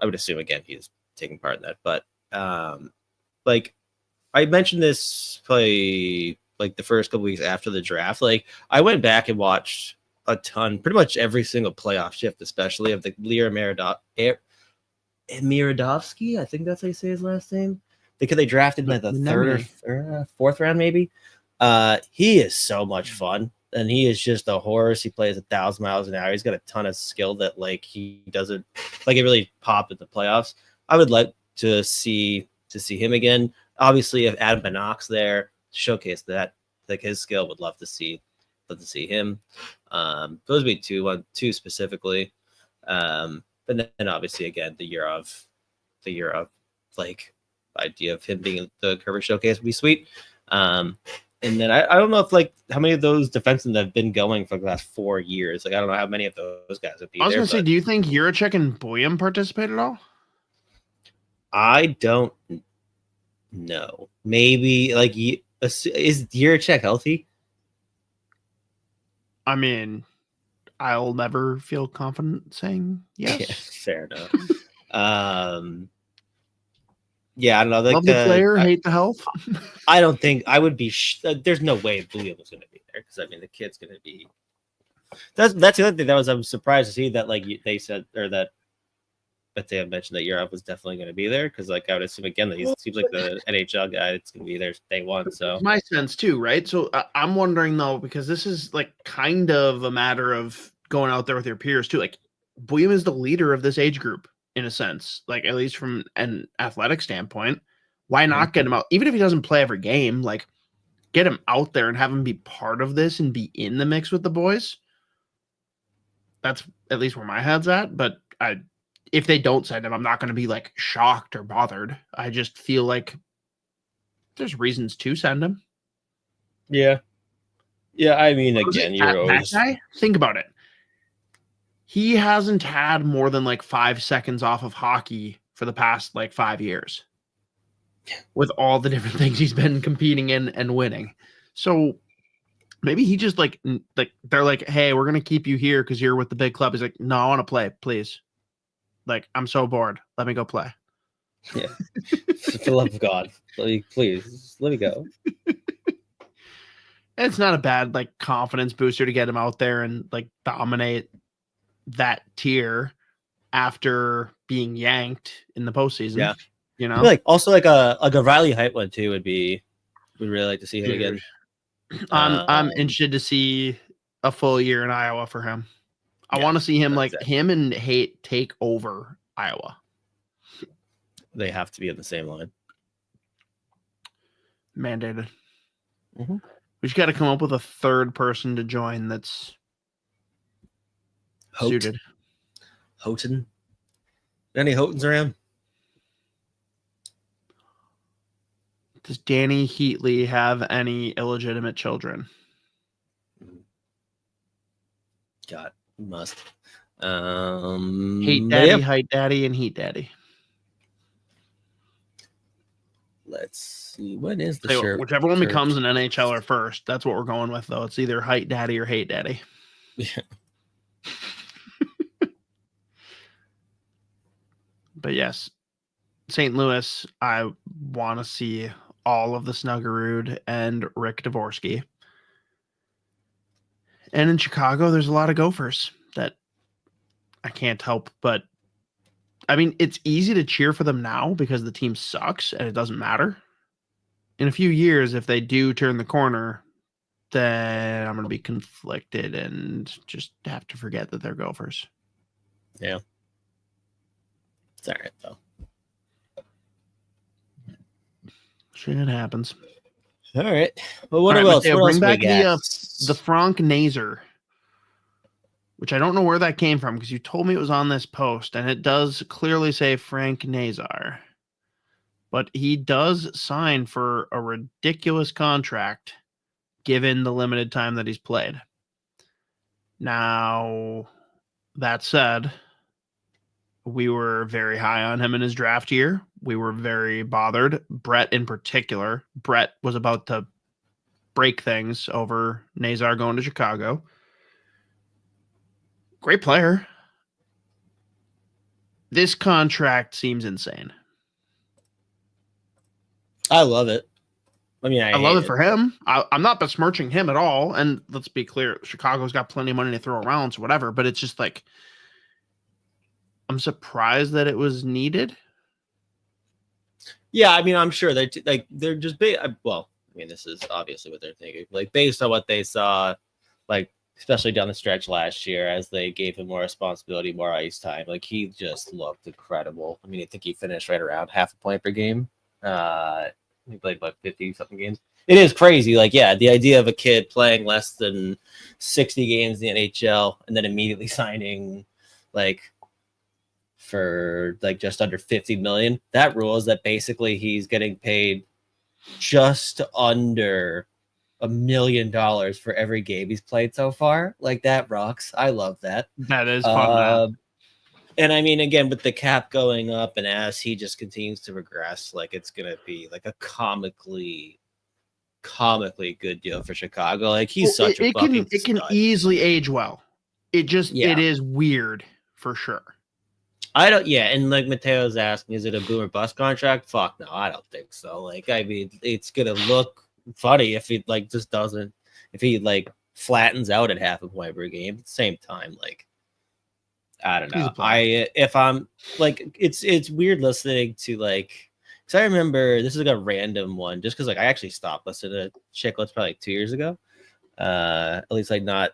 I would assume again he's taking part in that, but like I mentioned this probably like the first couple weeks after the draft. Like I went back and watched a ton, pretty much every single playoff shift, especially of the Lear Miradovsky. I think that's how you say his last name. Because they drafted like the third or fourth round, maybe. He is so much fun, and he is just a horse. He plays 1,000 miles an hour. He's got a ton of skill that like he doesn't like. It really popped at the playoffs. I would like to see him again. obviously, if Adam Bannock's there to showcase that, like his skill, would love to see him. Those would be two specifically. But then obviously again the year of like idea of him being the Kerber showcase would be sweet. And then I don't know if like how many of those defensemen have been going for the last 4 years. Like I don't know how many of those guys would be. I was gonna say, do you think Juracek and Boyum participate at all? I don't know. Maybe like is Juracek healthy? I mean, I'll never feel confident saying yes. Yeah, fair enough. Yeah, I don't know. Like love the player, hate the health. I don't think I would be. There's no way Bouillon was going to be there because I mean the kid's going to be. That's the other thing I was surprised to see that like they said or that they have mentioned that Europe was definitely going to be there because like I would assume again that he seems like the NHL guy that's going to be there day one. So it's my sense too, right? So I'm wondering though because this is like kind of a matter of going out there with your peers too. Like Bouillon is the leader of this age group. In a sense, like at least from an athletic standpoint, why not get him out? Even if he doesn't play every game, like get him out there and have him be part of this and be in the mix with the boys. That's at least where my head's at. But if they don't send him, I'm not going to be like shocked or bothered. I just feel like there's reasons to send him. Yeah. I mean, again, you're always that guy. Think about it. He hasn't had more than like 5 seconds off of hockey for the past like 5 years with all the different things he's been competing in and winning. So maybe he just like they're like, hey, we're going to keep you here because you're with the big club. He's like, no, I want to play, please. Like, I'm so bored. Let me go play. Yeah. For the love of God, please let me go. It's not a bad like confidence booster to get him out there and like dominate that tier after being yanked in the postseason. Yeah, you know, like also like a Riley Height one too would really like to see him again. I'm interested to see a full year in Iowa for him. I want to see him like him and Haight take over Iowa. They have to be in the same line. Mandated. Mm-hmm. We just got to come up with a third person to join that's suited. Houghton. Any Houghtons around? Does Danny Heatley have any illegitimate children? God, must. Hate Daddy, Height Daddy, and Heat Daddy. Let's see. When is the shirt? Whichever one becomes an NHLer first, that's what we're going with, though. It's either Height Daddy or Hate Daddy. Yeah. But yes, St. Louis, I want to see all of the Snuggerud and Rick Dvorsky. And in Chicago, there's a lot of Gophers that I can't help but. I mean, it's easy to cheer for them now because the team sucks and it doesn't matter. In a few years, if they do turn the corner, then I'm going to be conflicted and just have to forget that they're Gophers. Yeah. It's all right, though. Shit happens. All right. Well, what else? Mateo, bring back the Frank Nazar, which I don't know where that came from because you told me it was on this post, and it does clearly say Frank Nazar. But he does sign for a ridiculous contract given the limited time that he's played. Now, that said, we were very high on him in his draft year. We were very bothered. Brett in particular. Brett was about to break things over Nazar going to Chicago. Great player. This contract seems insane. I love it. I mean, I love it for him. I'm not besmirching him at all. And let's be clear, Chicago's got plenty of money to throw around, so whatever. But it's just like, I'm surprised that it was needed. Yeah, I mean, I'm sure they're just big. Well, I mean, this is obviously what they're thinking. Like based on what they saw, like especially down the stretch last year, as they gave him more responsibility, more ice time. Like he just looked incredible. I mean, I think he finished right around half a point per game. He played like 50 something games. It is crazy. Like, yeah, the idea of a kid playing less than 60 games in the NHL and then immediately signing like for like just under 50 million. That rules that basically he's getting paid just under $1 million for every game he's played so far. Like, that rocks. I love that. That is fun. And I mean, again, with the cap going up and as he just continues to regress, like, it's gonna be like a comically good deal for Chicago. Like, he's such a fucking it can easily age well. It is weird for sure. And like Mateo's asking, is it a boom or bust contract? Fuck no, I don't think so. Like, I mean, it's gonna look funny if he like just doesn't, if he like flattens out at half a point per game. At the same time, like, I don't know. If I'm like, it's weird listening to like, because I remember this is like a random one, just because like I actually stopped listening to Chicklets probably like 2 years ago. At least like not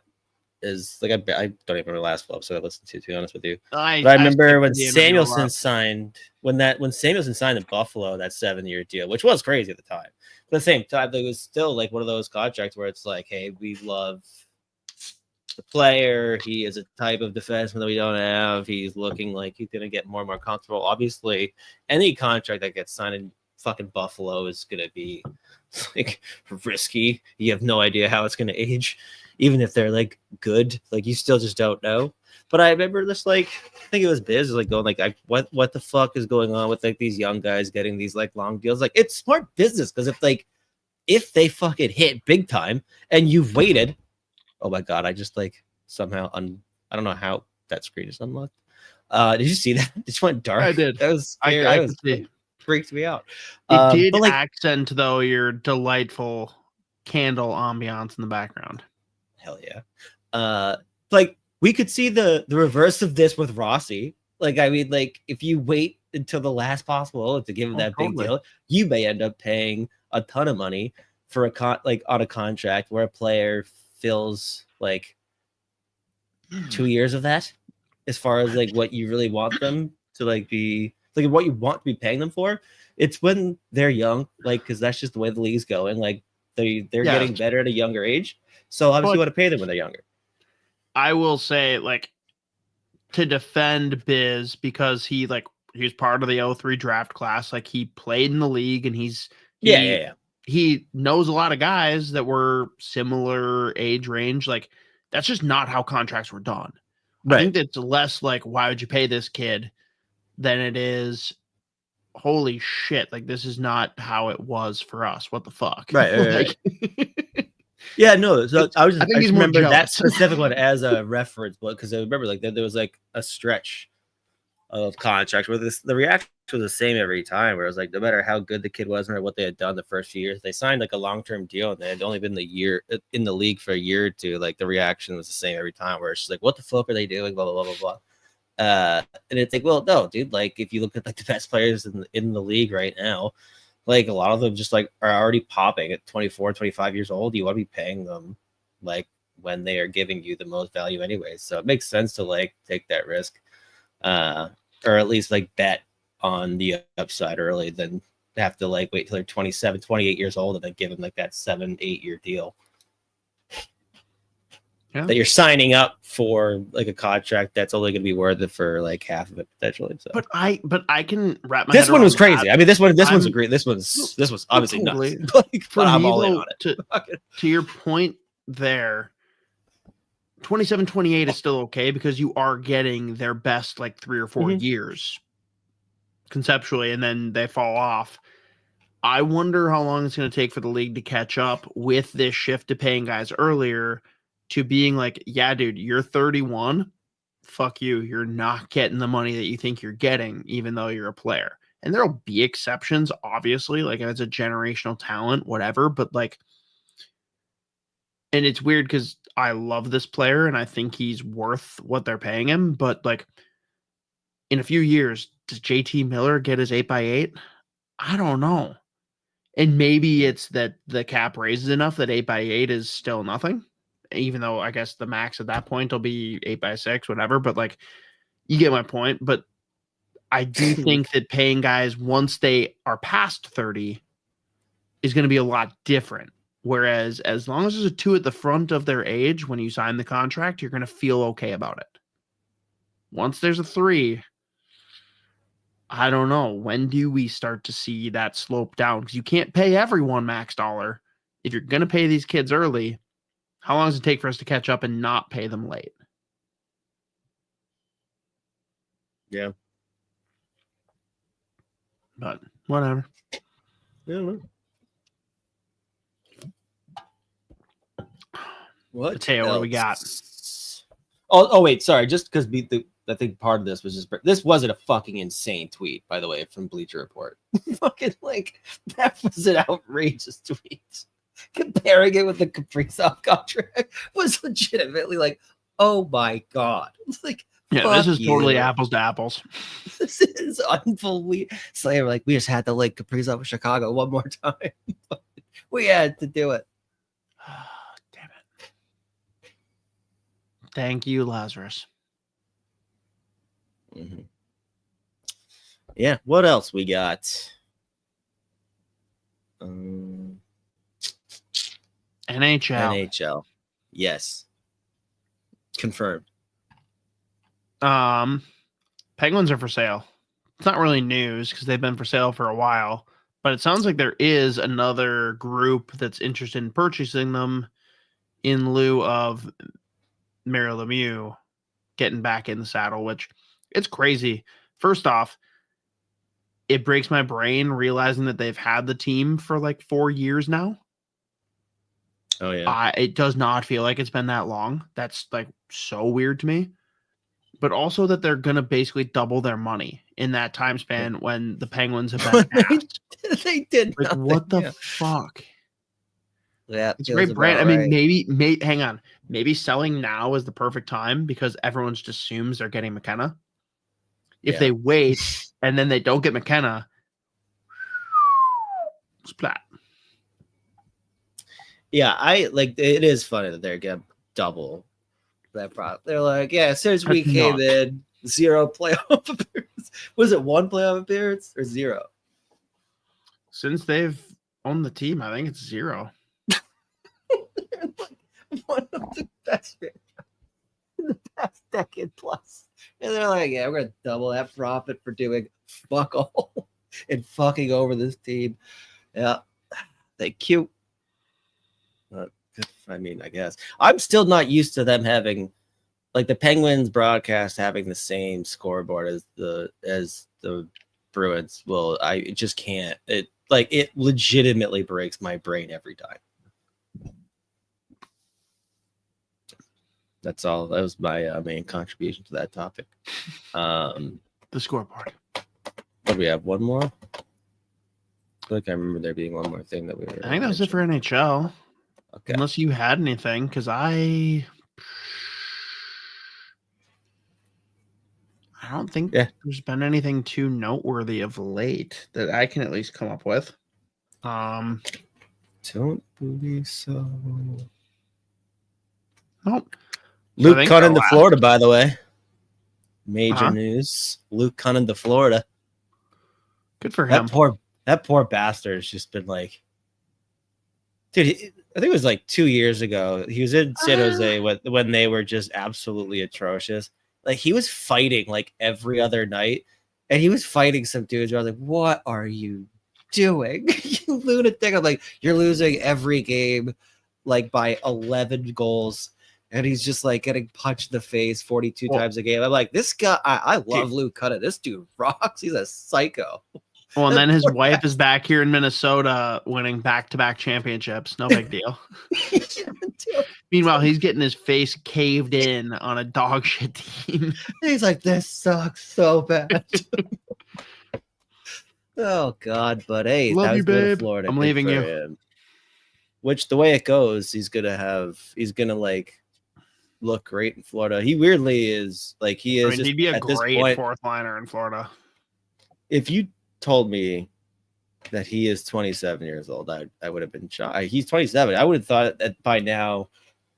as like I don't even remember the last episode I listened to be honest with you. I remember when Samuelson signed when Samuelson signed in Buffalo, that 7-year deal, which was crazy at the time. But at the same time, it was still like one of those contracts where it's like, hey, we love the player. He is a type of defenseman that we don't have. He's looking like he's going to get more and more comfortable. Obviously, any contract that gets signed in fucking Buffalo is going to be like risky. You have no idea how it's going to age. Even if they're like good, like you still just don't know. But I remember this, like, I think it was Biz, like going like, what the fuck is going on with like these young guys getting these like long deals? Like, it's smart business because if they fucking hit big time and you've waited, oh my god, I just like somehow I don't know how that screen is unlocked. Did you see that? It just went dark. I did. That was scary. I could see. Freaked me out. It did like, accent though your delightful candle ambiance in the background. Hell yeah. Like we could see the reverse of this with Rossi. Like, I mean, like if you wait until the last possible to give him that big deal, you may end up paying a ton of money for on a contract where a player fills like 2 years of that, as far as like what you really want them to like be like what you want to be paying them for. It's when they're young, like, because that's just the way the league's going. Like they're getting better at a younger age. So obviously you want to pay them when they're younger. I will say, like, to defend Biz, because he was part of the 03 draft class. Like, he played in the league and he knows a lot of guys that were similar age range. Like, that's just not how contracts were done. Right. I think it's less like, why would you pay this kid, than it is, holy shit, like, this is not how it was for us. What the fuck? Right. Yeah, no. So I just remember that specific one as a reference, but because I remember like there was like a stretch of contracts where the reaction was the same every time. Where it was like no matter how good the kid was or what they had done the first few years, they signed like a long-term deal and they had only been in the league for a year or two. Like the reaction was the same every time. Where it's just like, what the fuck are they doing? Blah blah blah blah blah. And it's like, well, no, dude. Like if you look at like the best players in the league right now. Like a lot of them just like are already popping at 24, 25 years old. You want to be paying them like when they are giving you the most value anyways. So it makes sense to like take that risk or at least like bet on the upside early than have to like wait till they're 27, 28 years old and then give them like that 7-8 year deal. Yeah. That you're signing up for like a contract that's only going to be worth it for like half of it potentially. So, but I can wrap my. This one was crazy. That. I mean, this one's great. This was obviously totally nuts. But I'm all in on it. To your point, there, 27-28 is still okay because you are getting their best like 3 or 4 years conceptually, and then they fall off. I wonder how long it's going to take for the league to catch up with this shift to paying guys earlier. To being like, yeah, dude, you're 31. Fuck you. You're not getting the money that you think you're getting, even though you're a player. And there'll be exceptions, obviously, like as a generational talent, whatever. But like, and it's weird because I love this player and I think he's worth what they're paying him. But like, in a few years, does JT Miller get his 8x8? I don't know. And maybe it's that the cap raises enough that 8x8 is still nothing. Even though I guess the max at that point will be 8x6, whatever. But like, you get my point. But I do think that paying guys once they are past 30 is going to be a lot different. Whereas as long as there's a 2 at the front of their age when you sign the contract, you're going to feel okay about it. Once there's a 3, I don't know. When do we start to see that slope down? Because you can't pay everyone max dollar. If you're going to pay these kids early, how long does it take for us to catch up and not pay them late? Yeah. But whatever. I don't know. What? Mateo, what do we got? Oh, wait, sorry. Just because I think part of this was just this wasn't a fucking insane tweet, by the way, from Bleacher Report. Fucking like that was an outrageous tweet. Comparing it with the Kaprizov contract was legitimately like, oh my god, it's like. Yeah, this is totally apples to apples. This is unbelievable. Slayer, like, we just had to like Kaprizov with Chicago one more time. We had to do it. Damn it. Thank you, Lazarus. Mm-hmm. Yeah, what else we got? NHL. Yes. Confirmed. Penguins are for sale. It's not really news because they've been for sale for a while, but it sounds like there is another group that's interested in purchasing them in lieu of Mario Lemieux getting back in the saddle, which it's crazy. First off, it breaks my brain realizing that they've had the team for like 4 years now. Oh yeah. It does not feel like it's been that long. That's like so weird to me. But also that they're going to basically double their money in that time span when the Penguins have been asked. They did. Like, nothing, what the fuck? Yeah, it's a great brand. Right. I mean, hang on. Maybe selling now is the perfect time because everyone just assumes they're getting McKenna. If they wait and then they don't get McKenna, splat. Yeah, I like it is funny that they're getting double that product. They're like, yeah, since we came in, 0 playoff appearance. Was it 1 playoff appearance or 0? Since they've owned the team, I think it's 0. One of the best in the past decade plus. And they're like, yeah, we're gonna double that profit for doing fuck all and fucking over this team. Yeah, they cute. I mean, I guess I'm still not used to them having like the Penguins broadcast having the same scoreboard as the Bruins. Well, I just can't. It legitimately breaks my brain every time. That's all. That was my main contribution to that topic. The scoreboard. What do we have? One more? I feel like I remember there being one more thing that we were. I think that was it for NHL. Okay. Unless you had anything, because I don't think there's been anything too noteworthy of late that I can at least come up with. Don't believe so. Nope. Luke Cunnin to Florida, by the way. Major news. Luke Cunnin to Florida. Good for him. That poor bastard has just been like, dude. I think it was like 2 years ago. He was in San Jose when they were just absolutely atrocious. Like he was fighting like every other night, and he was fighting some dudes. Where I was like, "What are you doing, you lunatic?" I'm like, "You're losing every game, like by 11 goals." And he's just like getting punched in the face 42 times a game. I'm like, this guy, I love Luke Cunnin. This dude rocks. He's a psycho. Well, and then his wife is back here in Minnesota winning back-to-back championships. No big deal. Meanwhile, he's getting his face caved in on a dog shit team. He's like, this sucks so bad. Oh, God. But hey, love you, babe. Florida. I'm leaving you. Him. Which, the way it goes, he's going to like look great in Florida. He weirdly is like, he is. He'd be a great fourth liner in Florida. If you told me that he is 27 years old, I would have been shocked. He's 27. I would have thought that by now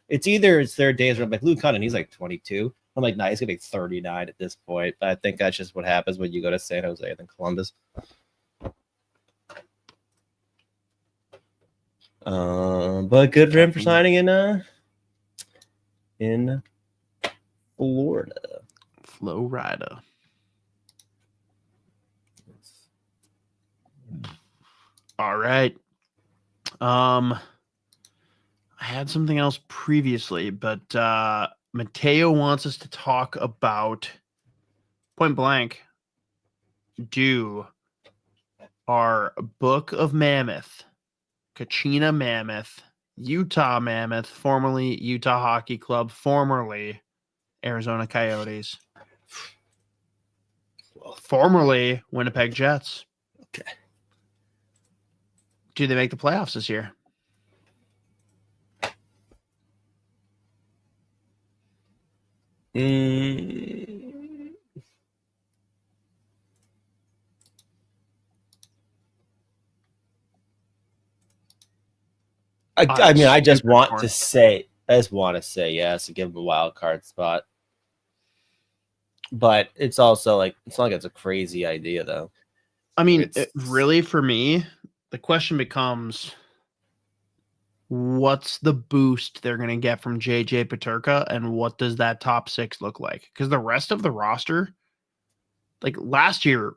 it's either his third days or I'm like Luke Cunnin, he's like 22. I'm like, nah, he's gonna be 39 at this point. But I think that's just what happens when you go to San Jose and then Columbus. But good for him for signing in Florida. Flow Rider. All right. I had something else previously, but Mateo wants us to talk about point blank. Do our Book of Mammoth, Kachina Mammoth, Utah Mammoth, formerly Utah Hockey Club, formerly Arizona Coyotes, formerly Winnipeg Jets. Okay. Do they make the playoffs this year? I mean, I just want to say yes and give them a wild card spot. But it's also like, it's not like it's a crazy idea, though. I mean, really, for me, the question becomes, what's the boost they're going to get from JJ Peterka, and what does that top six look like? Because the rest of the roster, like last year,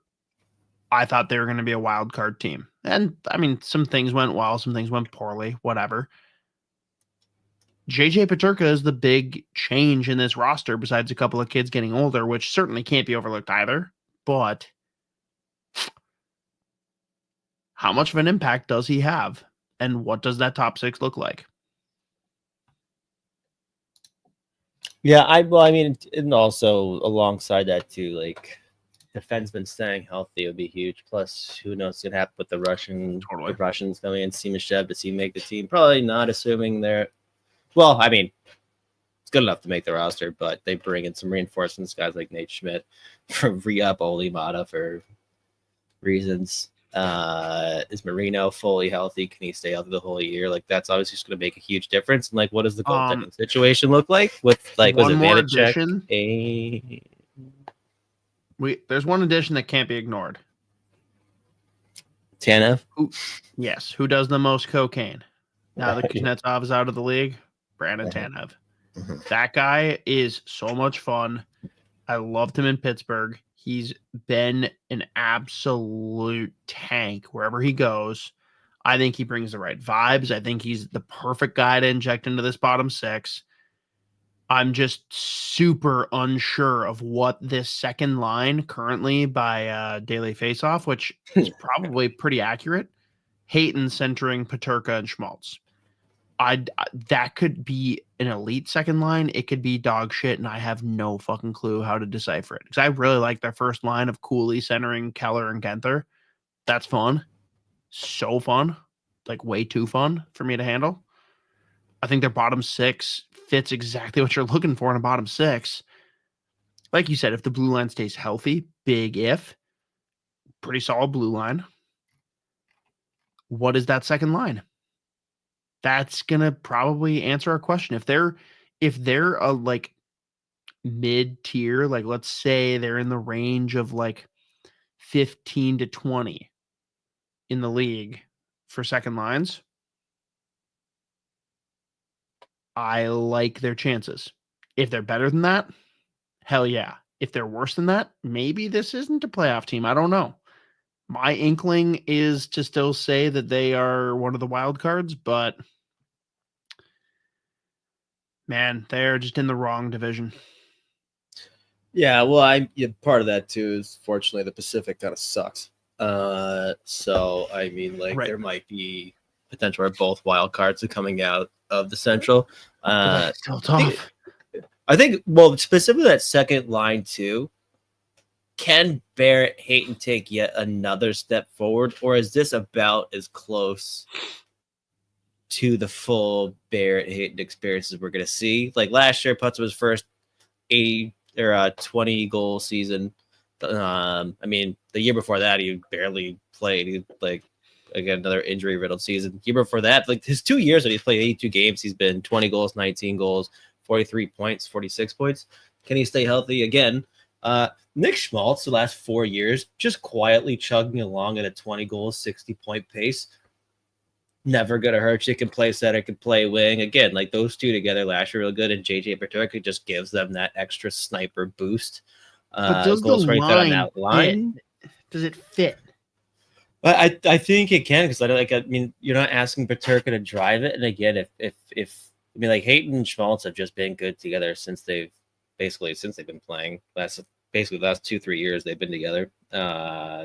I thought they were going to be a wild card team. And I mean, some things went well, some things went poorly, whatever. JJ Peterka is the big change in this roster, besides a couple of kids getting older, which certainly can't be overlooked either. But how much of an impact does he have? And what does that top six look like? Yeah, I mean, and also alongside that too, like defenseman staying healthy would be huge. Plus, who knows what's gonna happen with the Russians coming in. Simashev, does he make the team? Probably not, assuming they're. Well, I mean, it's good enough to make the roster, but they bring in some reinforcements, guys like Nate Schmidt, for re-up Olimata for reasons. Is Marino fully healthy? Can he stay healthy the whole year? Like, that's obviously just going to make a huge difference. And like, what does the goaltending situation look like with like one more addition? There's one addition that can't be ignored. Tanev? Yes. Who does the most cocaine? Now that Kuznetsov is out of the league, Brandon Tanev. That guy is so much fun. I loved him in Pittsburgh. He's been an absolute tank wherever he goes. I think he brings the right vibes. I think he's the perfect guy to inject into this bottom six. I'm just super unsure of what this second line currently by Daily Faceoff, which is probably pretty accurate. Hayton centering Peterka and Schmaltz. That could be an elite second line. It could be dog shit, and I have no fucking clue how to decipher it. Because I really like their first line of Cooley centering Keller and Genther. That's fun. So fun. Like, way too fun for me to handle. I think their bottom six fits exactly what you're looking for in a bottom six. Like you said, if the blue line stays healthy, big if. Pretty solid blue line. What is that second line? That's gonna probably answer our question. If they're a like mid-tier, like let's say they're in the range of like 15 to 20 in the league for second lines, I like their chances. If they're better than that, hell yeah. If they're worse than that, maybe this isn't a playoff team. I don't know. My inkling is to still say that they are one of the wild cards, but man, they're just in the wrong division. Yeah, well, part of that too is fortunately the Pacific kind of sucks. So I mean, like there might be potential where both wild cards are coming out of the Central. Still tough. I think, well, specifically that second line too. Can Barrett Hayton take yet another step forward, or is this about as close to the full Barrett Hayton experiences we're going to see? Like last year, Putz was first 20 goal season. I mean, the year before that, he barely played. He like again another injury riddled season. The year before that, like his 2 years that he's played 82 games, he's been 20 goals, 19 goals, 43 points, 46 points. Can he stay healthy again? Nick Schmaltz, the last 4 years, just quietly chugging along at a 20 goals, 60 point pace. never gonna hurt you. Can play center, can play wing. Again, like those two together last year real good, and JJ Peterka just gives them that extra sniper boost. But does Goals the right on line that line. Does it fit? But I think it can, because I mean, you're not asking Peterka to drive it. And again, if I mean, like Hayton and Schmaltz have just been good together since they've been playing. Basically the last 2-3 years they've been together.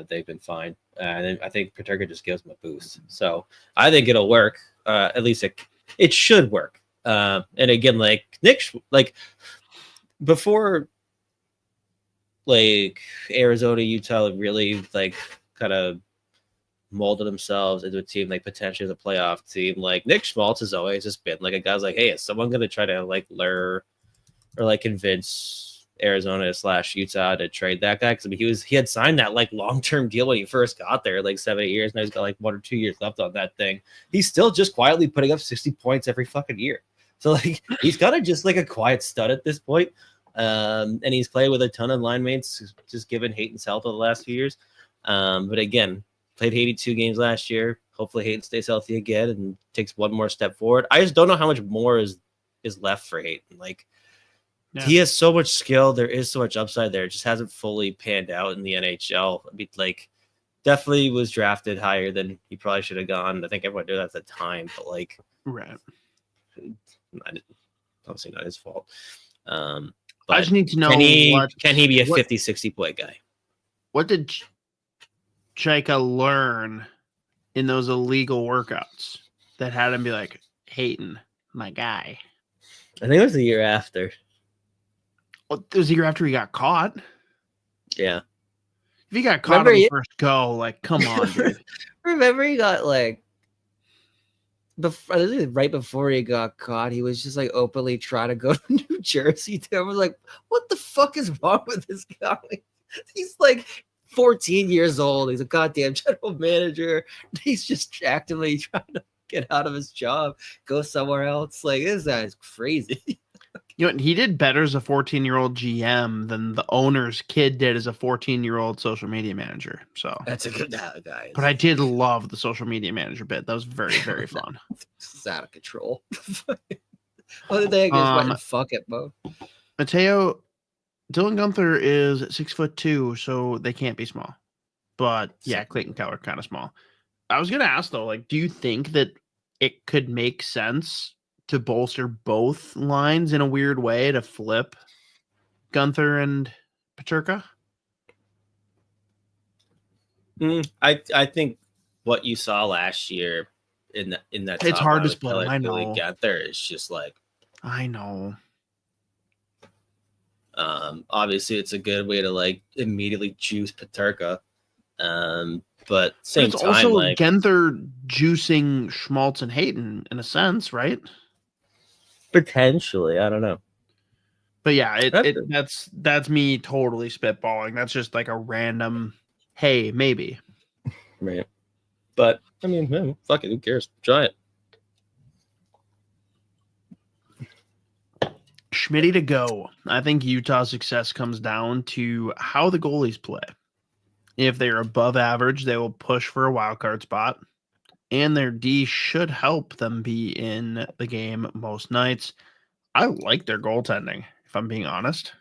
They've been fine, and I think Peterka just gives them a boost. So I think it'll work. At least it should work. And again, like Nick, like before, like Arizona, Utah really like kind of molded themselves into a team like potentially the playoff team. Like Nick Schmaltz has always just been like a guy's like, hey, is someone gonna try to like lure or like convince Arizona / Utah to trade that guy? Because I mean, he had signed that like long-term deal when he first got there, like 7-8 years. Now he's got like 1 or 2 years left on that thing. He's still just quietly putting up 60 points every fucking year. So like he's kind of just like a quiet stud at this point. And he's played with a ton of line mates, just given Hayton's health over the last few years. But again, played 82 games last year. Hopefully Hayton stays healthy again and takes one more step forward. I just don't know how much more is left for Hayton. Like, he has so much skill. There is so much upside there. It just hasn't fully panned out in the NHL. I mean, like, definitely was drafted higher than he probably should have gone. I think everyone knew that at the time, but like, right. Obviously not his fault. But I just need to know, can he be a 50-60 point guy? What did Chaika learn in those illegal workouts that had him be like, Hayton, my guy? I think it was the year after. Well, it was the year after he got caught. Yeah. If he got caught on the first go, like, come on, dude. Remember he got like right before he got caught, he was just like openly trying to go to New Jersey. I was like, what the fuck is wrong with this guy? He's like 14 years old. He's a goddamn general manager. He's just actively trying to get out of his job, go somewhere else. Like, this guy's crazy. You know, he did better as a 14-year-old GM than the owner's kid did as a 14-year-old social media manager. So that's a good guy. But I did love the social media manager bit. That was very, very fun. This is out of control. Other thing is fuck it, Bo. Mateo, Dylan Guenther is 6'2", so they can't be small. But yeah, Clayton Keller kind of small. I was gonna ask though, like, do you think that it could make sense to bolster both lines in a weird way to flip Guenther and Peterka? I think what you saw last year in that it's hard to split. I know. Guenther is just like, I know. Obviously it's a good way to like immediately juice Peterka. But same it's time, also like Guenther juicing Schmaltz and Hayton in a sense, right? Potentially, I don't know. But yeah, that's me totally spitballing. That's just like a random, hey, maybe. Right. But I mean, man, fuck it, who cares? Try it. Schmitty to go. I think Utah's success comes down to how the goalies play. If they're above average, they will push for a wild card spot. And their D should help them be in the game most nights. I like their goaltending, if I'm being honest.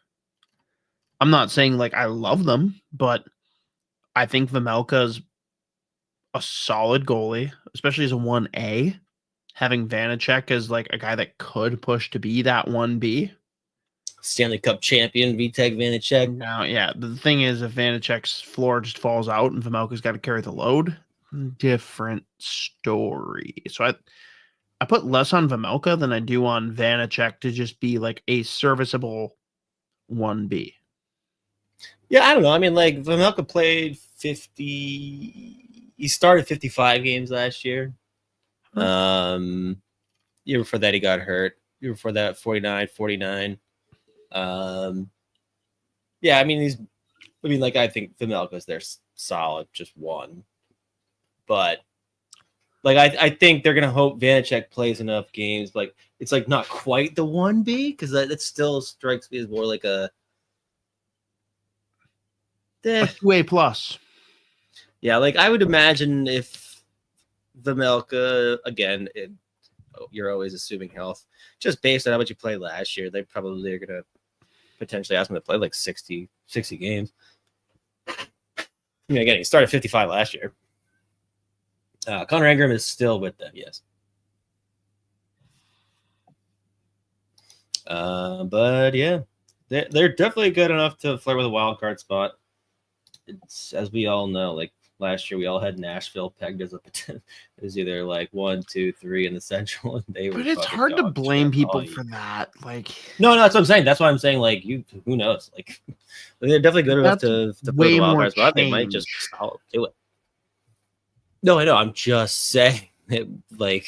I'm not saying like I love them, but I think Vejmelka's a solid goalie, especially as a 1A. Having Vanacek as like a guy that could push to be that 1B. Stanley Cup champion, Vitek Vanacek. Now, yeah, the thing is, if Vanacek's floor just falls out and Vejmelka's got to carry the load, different story. So I put less on Vejmelka than I do on Vanacek to just be like a serviceable 1B. Yeah, I don't know. I mean, like Vejmelka played 50. He started 55 games last year. Year before that, he got hurt. Year before that, 49. Yeah, I mean, I think Vejmelka's their solid, just one. But like I think they're gonna hope Vanacek plays enough games. Like it's like not quite the 1B because that still strikes me as more like a 2A plus. Yeah, like I would imagine if Vemelka, again, you're always assuming health. Just based on how much you played last year, they probably are going to potentially ask him to play like 60 games. Again, he started 55 last year. Connor Ingram is still with them, yes. But yeah, they're definitely good enough to flirt with a wild card spot. It's, as we all know, like last year, we all had Nashville pegged as as either like 1, 2, 3 in the Central, and they were. But it's hard to blame people for that. Like, no, that's what I'm saying. That's why I'm saying, like, who knows? Like, they're definitely good enough to play the wild card spot. They might just do it. No, I know. I'm just saying. Like,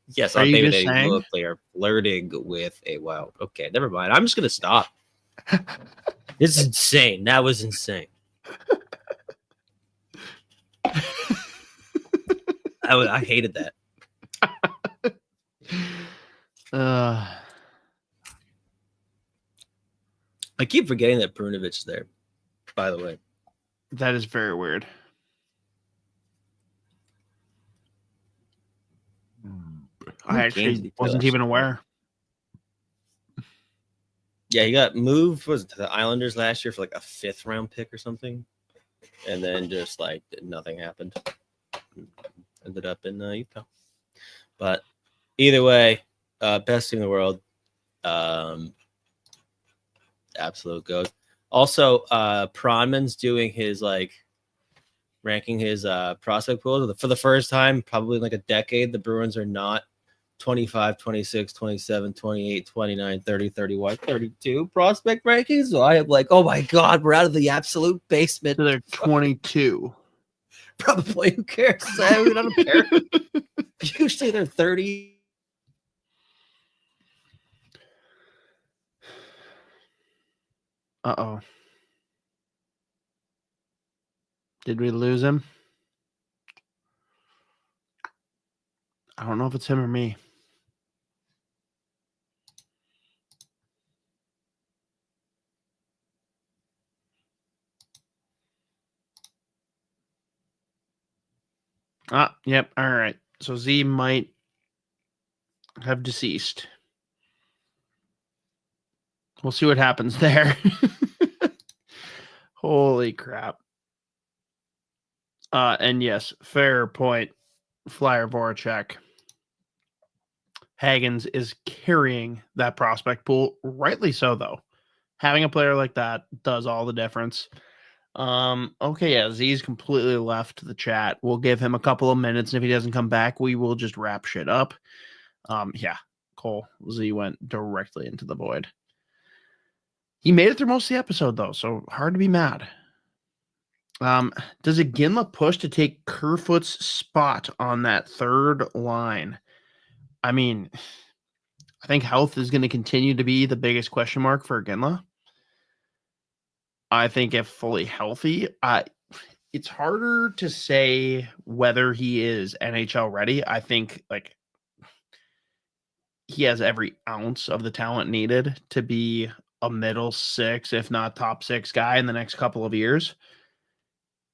yes, on paper they look they are flirting with a wild. Okay, never mind. I'm just gonna stop. It's insane. That was insane. I hated that. I keep forgetting that Brunovic's there. By the way, that is very weird. I actually wasn't even aware. Yeah, he got moved to the Islanders last year for like a 5th round pick or something, and then just like nothing happened. Ended up in Utah. But either way, best team in the world. Absolute goat. Also, Pronman's doing his ranking his prospect pool for the first time probably in like a decade. The Bruins are not 25, 26, 27, 28, 29, 30, 31, 32 prospect rankings. So I am like, oh my God, we're out of the absolute basement. So they're 22. Probably. Who cares? I don't care. Usually they're 30. Uh-oh. Did we lose him? I don't know if it's him or me. Yep. All right. So Z might have deceased. We'll see what happens there. Holy crap. And yes, fair point. Flyer Voracek. Hagens is carrying that prospect pool. Rightly so, though. Having a player like that does all the difference. Okay, yeah, Z's completely left the chat. We'll give him a couple of minutes, and if he doesn't come back, we will just wrap shit up. Yeah, Cole, Z went directly into the void. He made it through most of the episode, though, so hard to be mad. Does Iginla push to take Kerfoot's spot on that third line? I mean, I think health is going to continue to be the biggest question mark for Iginla. I think if fully healthy, it's harder to say whether he is NHL ready. I think like he has every ounce of the talent needed to be a middle 6, if not top 6 guy in the next couple of years.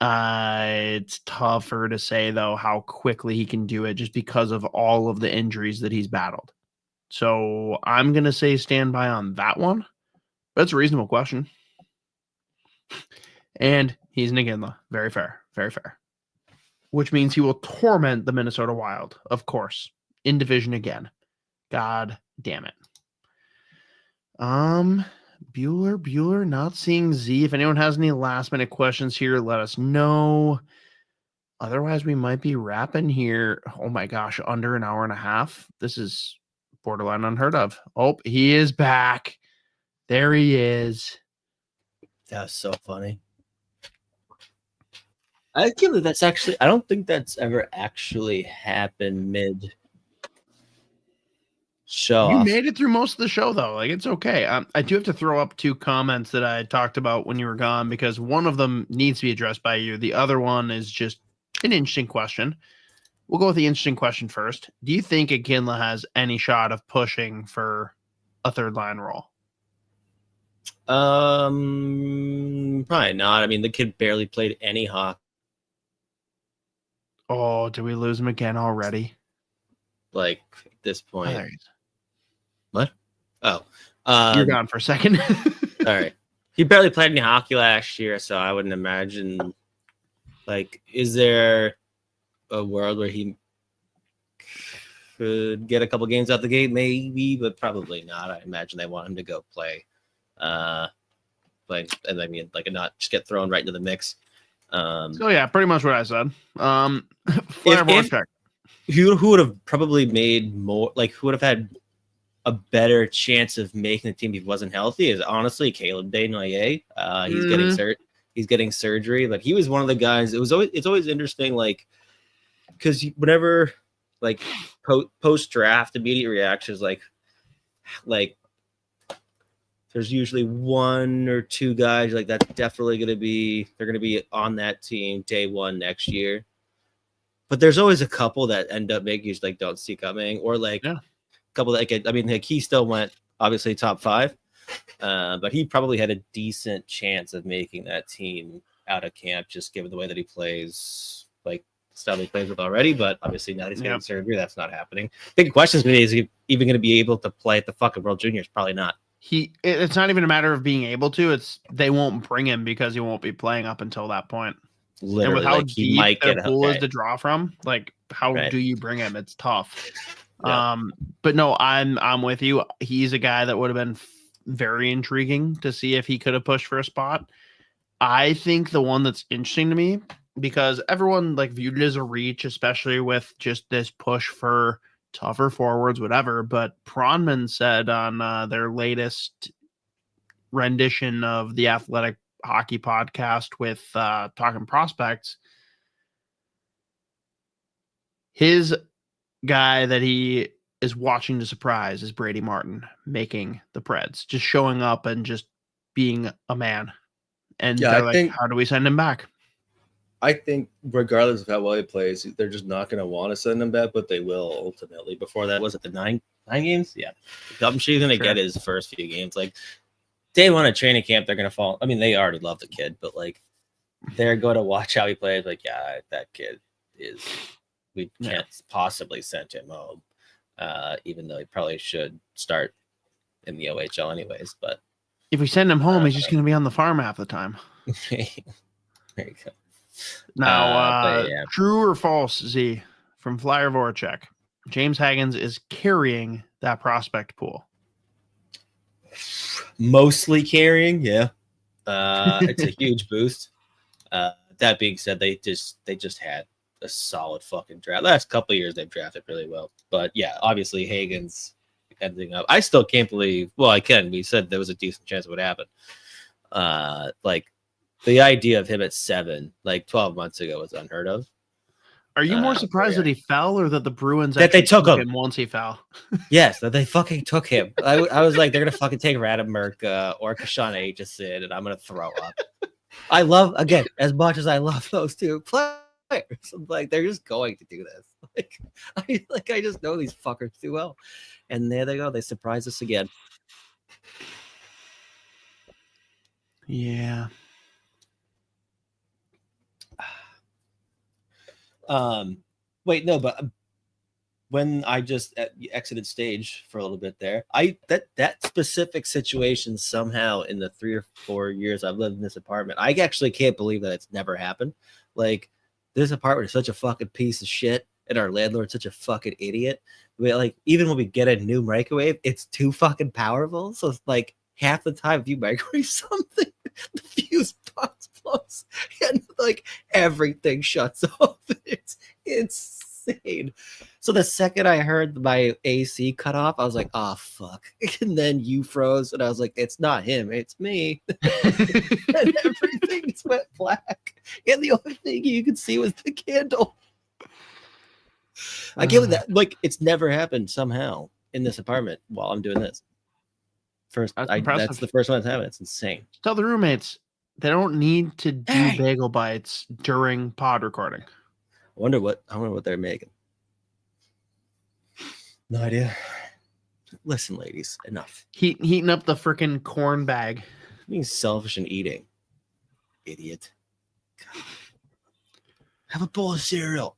It's tougher to say, though, how quickly he can do it just because of all of the injuries that he's battled. So I'm going to say stand by on that one. That's a reasonable question. And he's an Iginla. Very fair. Very fair. Which means he will torment the Minnesota Wild, of course, in division again. God damn it. Bueller, not seeing Z. If anyone has any last minute questions here, let us know. Otherwise, we might be wrapping here. Oh my gosh, under an hour and a half. This is borderline unheard of. Oh, he is back. There he is. That's so funny. I can't believe that's actually, I don't think that's ever actually happened mid show. You made it through most of the show, though. Like, it's okay. I do have to throw up 2 comments that I talked about when you were gone because one of them needs to be addressed by you. The other one is just an interesting question. We'll go with the interesting question first. Do you think Iginla has any shot of pushing for a third line role? Probably not. I mean, the kid barely played any hockey. Oh, did we lose him again already? Like at this Oh, point. there he is. What? Oh. You're gone for a second. All right. He barely played any hockey last year, so I wouldn't imagine. Like, is there a world where he could get a couple games out the gate? Maybe, but probably not. I imagine they want him to go play. And I mean, like, not just get thrown right into the mix. So yeah, pretty much what I said. Who would have probably made more, like, who would have had a better chance of making the team if he wasn't healthy is honestly Caleb Desnoyers. He's getting surgery, but he was one of the guys. It's always interesting, like, because whenever, like, post draft immediate reactions, like there's usually one or two guys like that's definitely they're gonna be on that team day one next year. But there's always a couple that end up making you like don't see coming, or like a couple that like he still went obviously top 5, but he probably had a decent chance of making that team out of camp just given the way that he plays, like style he plays with already. But obviously now he's getting surgery, that's not happening. Big question is he even going to be able to play at the fucking World Juniors? Probably not. It's not even a matter of being able to. It's they won't bring him because he won't be playing up until that point. Literally, and with how like, deep their pool is to draw from, like how do you bring him? It's tough. Yeah. But no, I'm with you. He's a guy that would have been very intriguing to see if he could have pushed for a spot. I think the one that's interesting to me, because everyone like viewed it as a reach, especially with just this push for tougher forwards, whatever. But Pronman said on their latest rendition of the Athletic Hockey podcast with Talking Prospects, his guy that he is watching to surprise is Brady Martin making the Preds, just showing up and just being a man. And they're like, how do we send him back? I think regardless of how well he plays, they're just not going to want to send him back, but they will ultimately. Before that, was it the nine games? Yeah. I'm sure he's going to get his first few games. Like, day one of training camp, they're going to fall. I mean, they already love the kid, but, like, they're going to watch how he plays. Like, yeah, that kid is – we can't possibly send him home, even though he probably should start in the OHL anyways. But if we send him home, he's just going to be on the farm half the time. There you go. Now, true or false, Z, from Flyer Voracek, James Hagens is carrying that prospect pool. Mostly carrying, yeah. It's a huge boost. That being said, they just had a solid fucking draft. Last couple of years, they've drafted really well. But yeah, obviously Hagens ending up. I still can't believe. Well, I can. We said there was a decent chance it would happen. Like. The idea of him at 7, like 12 months ago, was unheard of. Are you more surprised that he fell, or that the Bruins that they took him once he fell? Yes, that they fucking took him. I was like, they're gonna fucking take Radimir or Kashan Aitchison, and I'm gonna throw up. I love, again, as much as I love those two players, I'm like, they're just going to do this. I just know these fuckers too well, and there they go. They surprise us again. Yeah. Wait, no, but when I just exited stage for a little bit there, that specific situation somehow in the 3 or 4 years I've lived in this apartment, I actually can't believe that it's never happened. Like, this apartment is such a fucking piece of shit, and our landlord's such a fucking idiot. Like, even when we get a new microwave, it's too fucking powerful. So it's like half the time if you microwave something, the fuse box blows and like everything shuts off. It's insane. So the second I heard my AC cut off, I was like, oh fuck. And then you froze, and I was like, it's not him, it's me. And everything just went black. And the only thing you could see was the candle. I get that, like, it's never happened somehow in this apartment while I'm doing this. That's the first one that's happened. It's insane. Tell the roommates they don't need to do bagel bites during pod recording. I wonder what they're making. No idea. Listen, ladies, enough. Heating up the freaking corn bag. Being selfish and eating. Idiot. God. Have a bowl of cereal.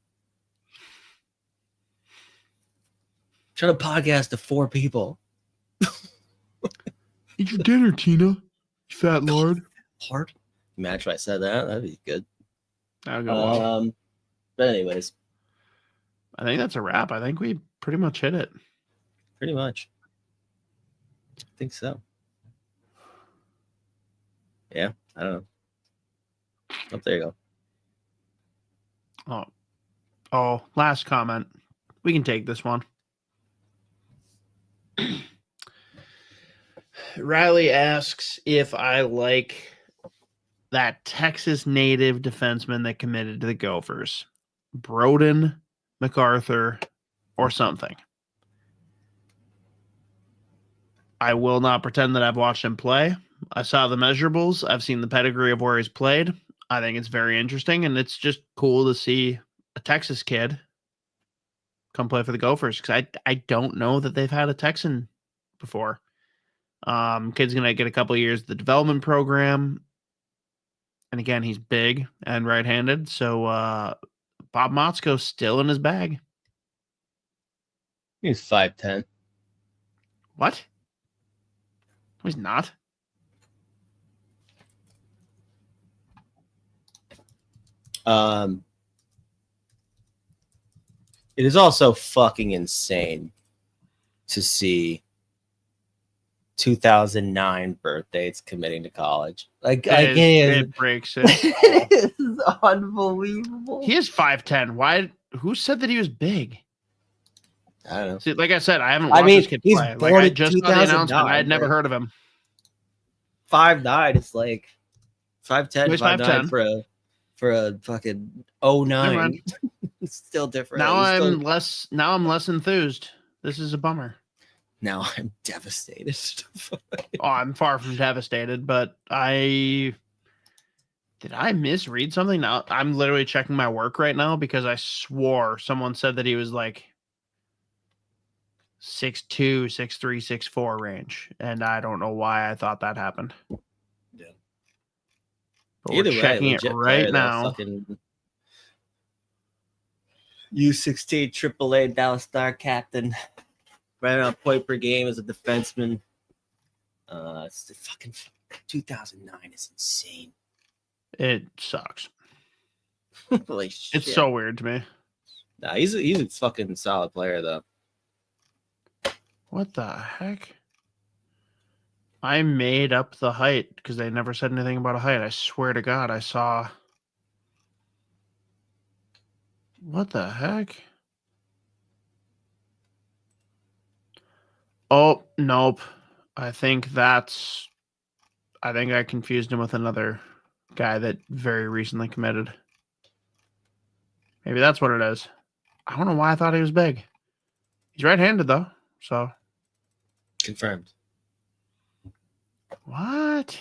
trying to podcast to 4 people. Eat your dinner, Tina. You fat lord. Hard. Imagine if I said that. That'd be good. That would go well. But anyways, I think that's a wrap. I think we pretty much hit it. pretty much. I think so. Yeah, I don't know. Oh, there you go. Oh, last comment. We can take this one. Riley asks if I like that Texas native defenseman that committed to the Gophers, Broden, MacArthur, or something. I will not pretend that I've watched him play. I saw the measurables. I've seen the pedigree of where he's played. I think it's very interesting, and it's just cool to see a Texas kid come play for the Gophers, because I don't know that they've had a Texan before. Kid's going to get a couple of years of the development program. And again, he's big and right-handed. So Bob Motzko's still in his bag. He's 5'10". What? No, he's not. It is also fucking insane to see 2009 birthdays committing to college. Like, It breaks it. It's unbelievable. He is 5'10". Why? Who said that he was big? I don't know. See, like I said, I haven't watched this kid he's play. born Like, I in just saw the announcement. 2009, I had never heard of him. 5'9". It's like 5'10", He's 5'9" for a fucking 09. It's still different. Now I'm less enthused. This is a bummer. Now I'm devastated. I'm far from devastated, but did I misread something? Now I'm literally checking my work right now because I swore someone said that he was like 6'2", 6'3", 6'4" range, and I don't know why I thought that happened. Yeah. But we're checking it right now. U16 AAA Dallas Star captain, right on point per game as a defenseman. It's the fucking 2009 is insane. It sucks. Holy shit. It's so weird to me. Nah, he's a fucking solid player though. What the heck? I made up the height because they never said anything about a height. I swear to God, I saw. What the heck? Oh, nope. I think I confused him with another guy that very recently committed. Maybe that's what it is. I don't know why I thought he was big. He's right-handed though, so. Confirmed. What?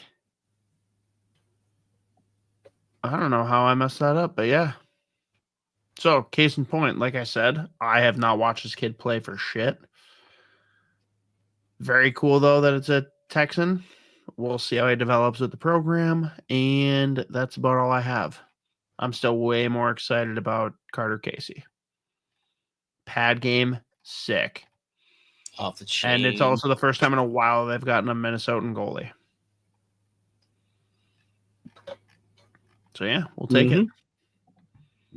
I don't know how I messed that up, but yeah. So, case in point, like I said, I have not watched this kid play for shit. Very cool, though, that it's a Texan. We'll see how he develops with the program, and that's about all I have. I'm still way more excited about Carter Casey. Pad game, sick. Off the chain. And it's also the first time in a while they've gotten a Minnesotan goalie. So, yeah, we'll take it.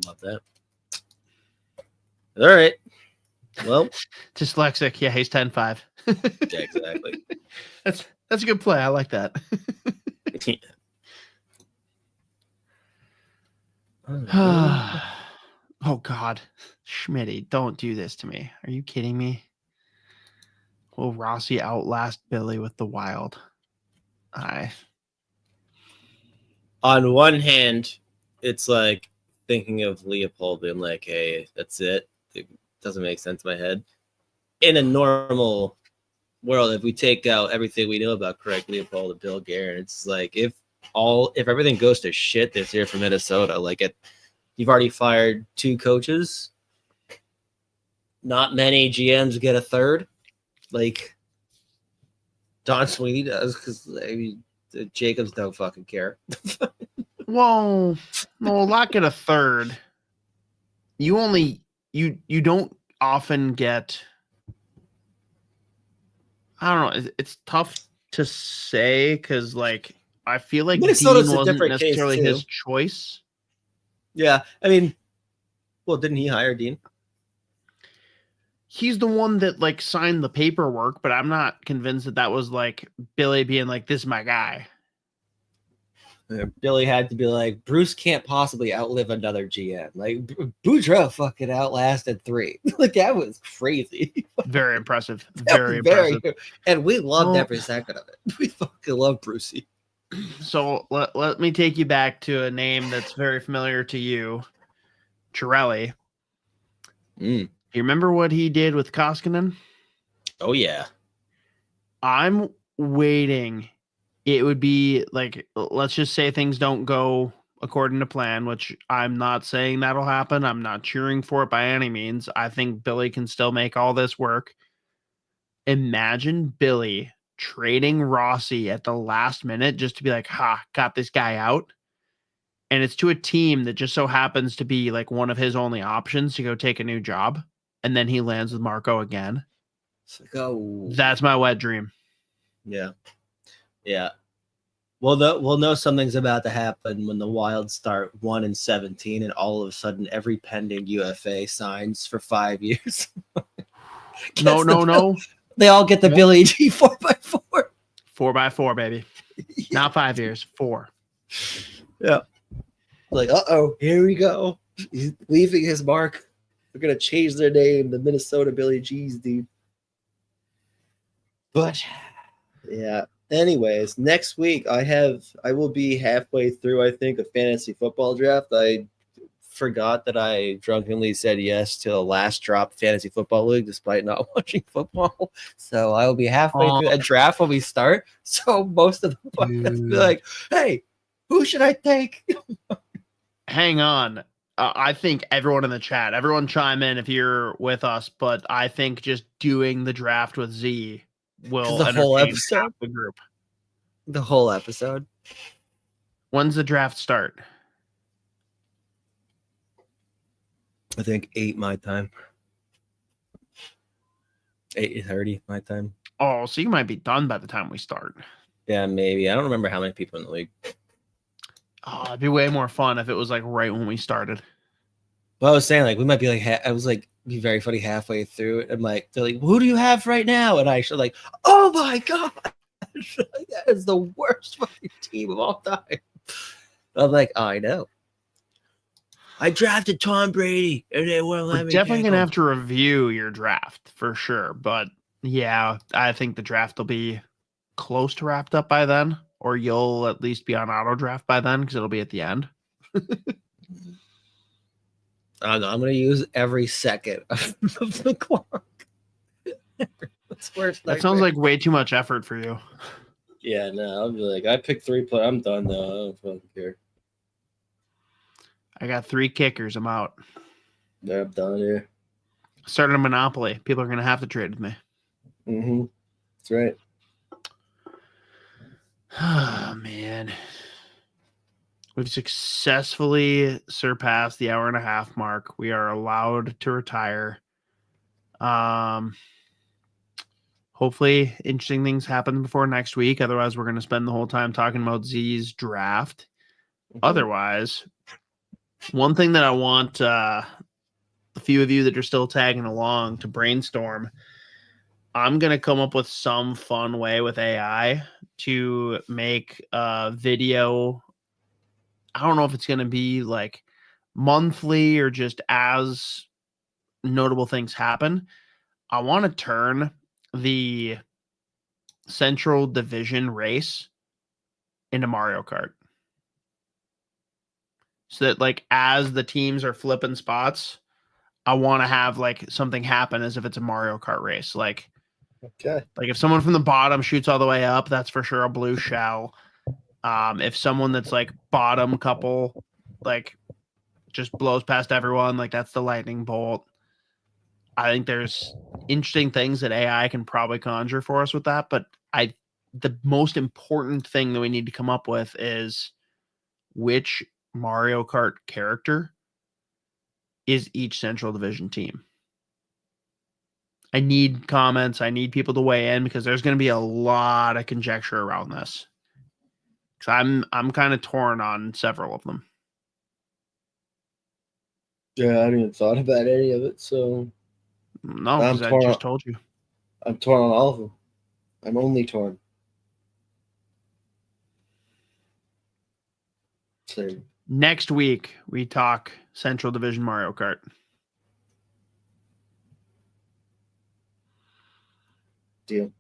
Love that. All right. Well, dyslexic. Yeah, he's 10-5. Yeah, exactly. That's a good play. I like that. Oh, God. Schmitty, don't do this to me. Are you kidding me? Will Rossi outlast Billy with the Wild? On one hand, it's like thinking of Leopold being like, hey, that's it. It doesn't make sense in my head. In a normal world, if we take out everything we know about Craig Leopold and Bill Guerin, it's like if everything goes to shit this year for Minnesota, you've already fired 2 coaches. Not many GMs get a third. Like Don Sweeney does, because the Jacobs don't fucking care. Well, no, not get a third. You don't often get I don't know. It's tough to say because, like, I feel like Minnesota's Dean a wasn't different case, necessarily too. his choice. Yeah, I mean, well, didn't he hire Dean? He's the one that like signed the paperwork, but I'm not convinced that that was like Billy being like, "This is my guy." Billy had to be like, Bruce can't possibly outlive another GM. Like, Boudreaux fucking outlasted 3. Like, that was crazy. Very impressive. Very impressive. And we loved every second of it. We fucking love Brucey. So let me take you back to a name that's very familiar to you, Chiarelli. Mm. You remember what he did with Koskinen? Oh, yeah. I'm waiting. It would be like, let's just say things don't go according to plan, which I'm not saying that'll happen. I'm not cheering for it by any means. I think Billy can still make all this work. Imagine Billy trading Rossi at the last minute just to be like, got this guy out. And it's to a team that just so happens to be like one of his only options to go take a new job. And then he lands with Marco again. It's like, oh. That's my wet dream. Yeah. Yeah. We'll know something's about to happen when the Wild start 1-17 and all of a sudden every pending UFA signs for 5 years. No. They all get the Billy G 4x4. 4x4, baby. Yeah. Not 5 years, 4. Yeah. Like, here we go. He's leaving his mark. They're going to change their name, the Minnesota Billy G's, dude. But, yeah. Anyways, next week I will be halfway through, I think, a fantasy football draft. I forgot that I drunkenly said yes to a last drop fantasy football league despite not watching football. So I will be halfway through a draft when we start. So most of the podcasts will be like, hey, who should I take? Hang on. I think everyone in the chat, everyone chime in if you're with us, but I think just doing the draft with Z will the whole entertain episode? half the group. The whole episode? When's the draft start? I think 8 my time. 8:30 my time. Oh, so you might be done by the time we start. Yeah, maybe. I don't remember how many people in the league. Oh, it'd be way more fun if it was like right when we started. Well, I was saying, like, we might be like, I was like, be very funny halfway through it. I'm like, they're like, who do you have right now? And I should like, oh my God, that is the worst fucking team of all time. I'm like, oh, I know. I drafted Tom Brady and they won't let me. Definitely going to have to review your draft for sure. But yeah, I think the draft will be close to wrapped up by then, or you'll at least be on auto draft by then because it'll be at the end. I don't know. I'm going to use every second of the clock. That sounds like way too much effort for you. Yeah, no, I'll be like, I picked 3 players. I'm done though. I don't fucking care. I got 3 kickers. I'm out. Yeah, I'm done here. Started a monopoly. People are going to have to trade with me. Mm-hmm. That's right. Oh, man. We've successfully surpassed the hour and a half mark. We are allowed to retire. Hopefully interesting things happen before next week. Otherwise, we're going to spend the whole time talking about Z's draft. Mm-hmm. Otherwise, one thing that I want a few of you that are still tagging along to brainstorm, I'm going to come up with some fun way with AI to make a video. I don't know if it's going to be like monthly or just as notable things happen. I want to turn the Central Division race into Mario Kart. So that like as the teams are flipping spots, I want to have like something happen as if it's a Mario Kart race. Like, okay. Like if someone from the bottom shoots all the way up, that's for sure a blue shell. If someone that's like bottom couple, like just blows past everyone, like that's the lightning bolt. I think there's interesting things that AI can probably conjure for us with that. But the most important thing that we need to come up with is which Mario Kart character is each Central Division team. I need comments. I need people to weigh in because there's going to be a lot of conjecture around this. Because I'm kind of torn on several of them. Yeah, I haven't even thought about any of it, so No, because I just told you. I'm torn on all of them. I'm only torn. Same. Next week, we talk Central Division Mario Kart. Deal.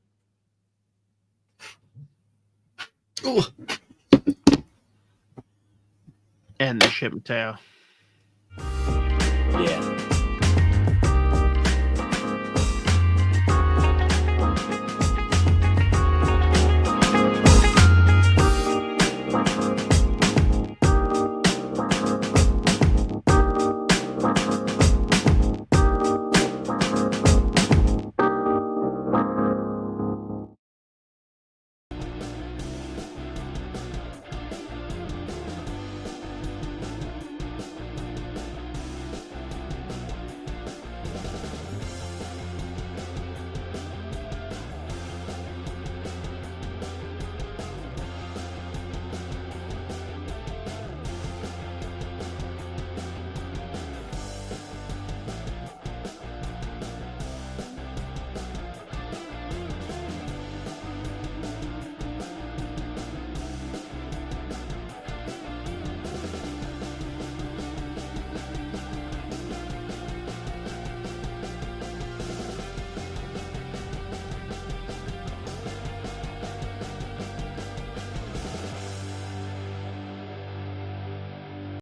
Ooh. And the ship Mateo. Yeah.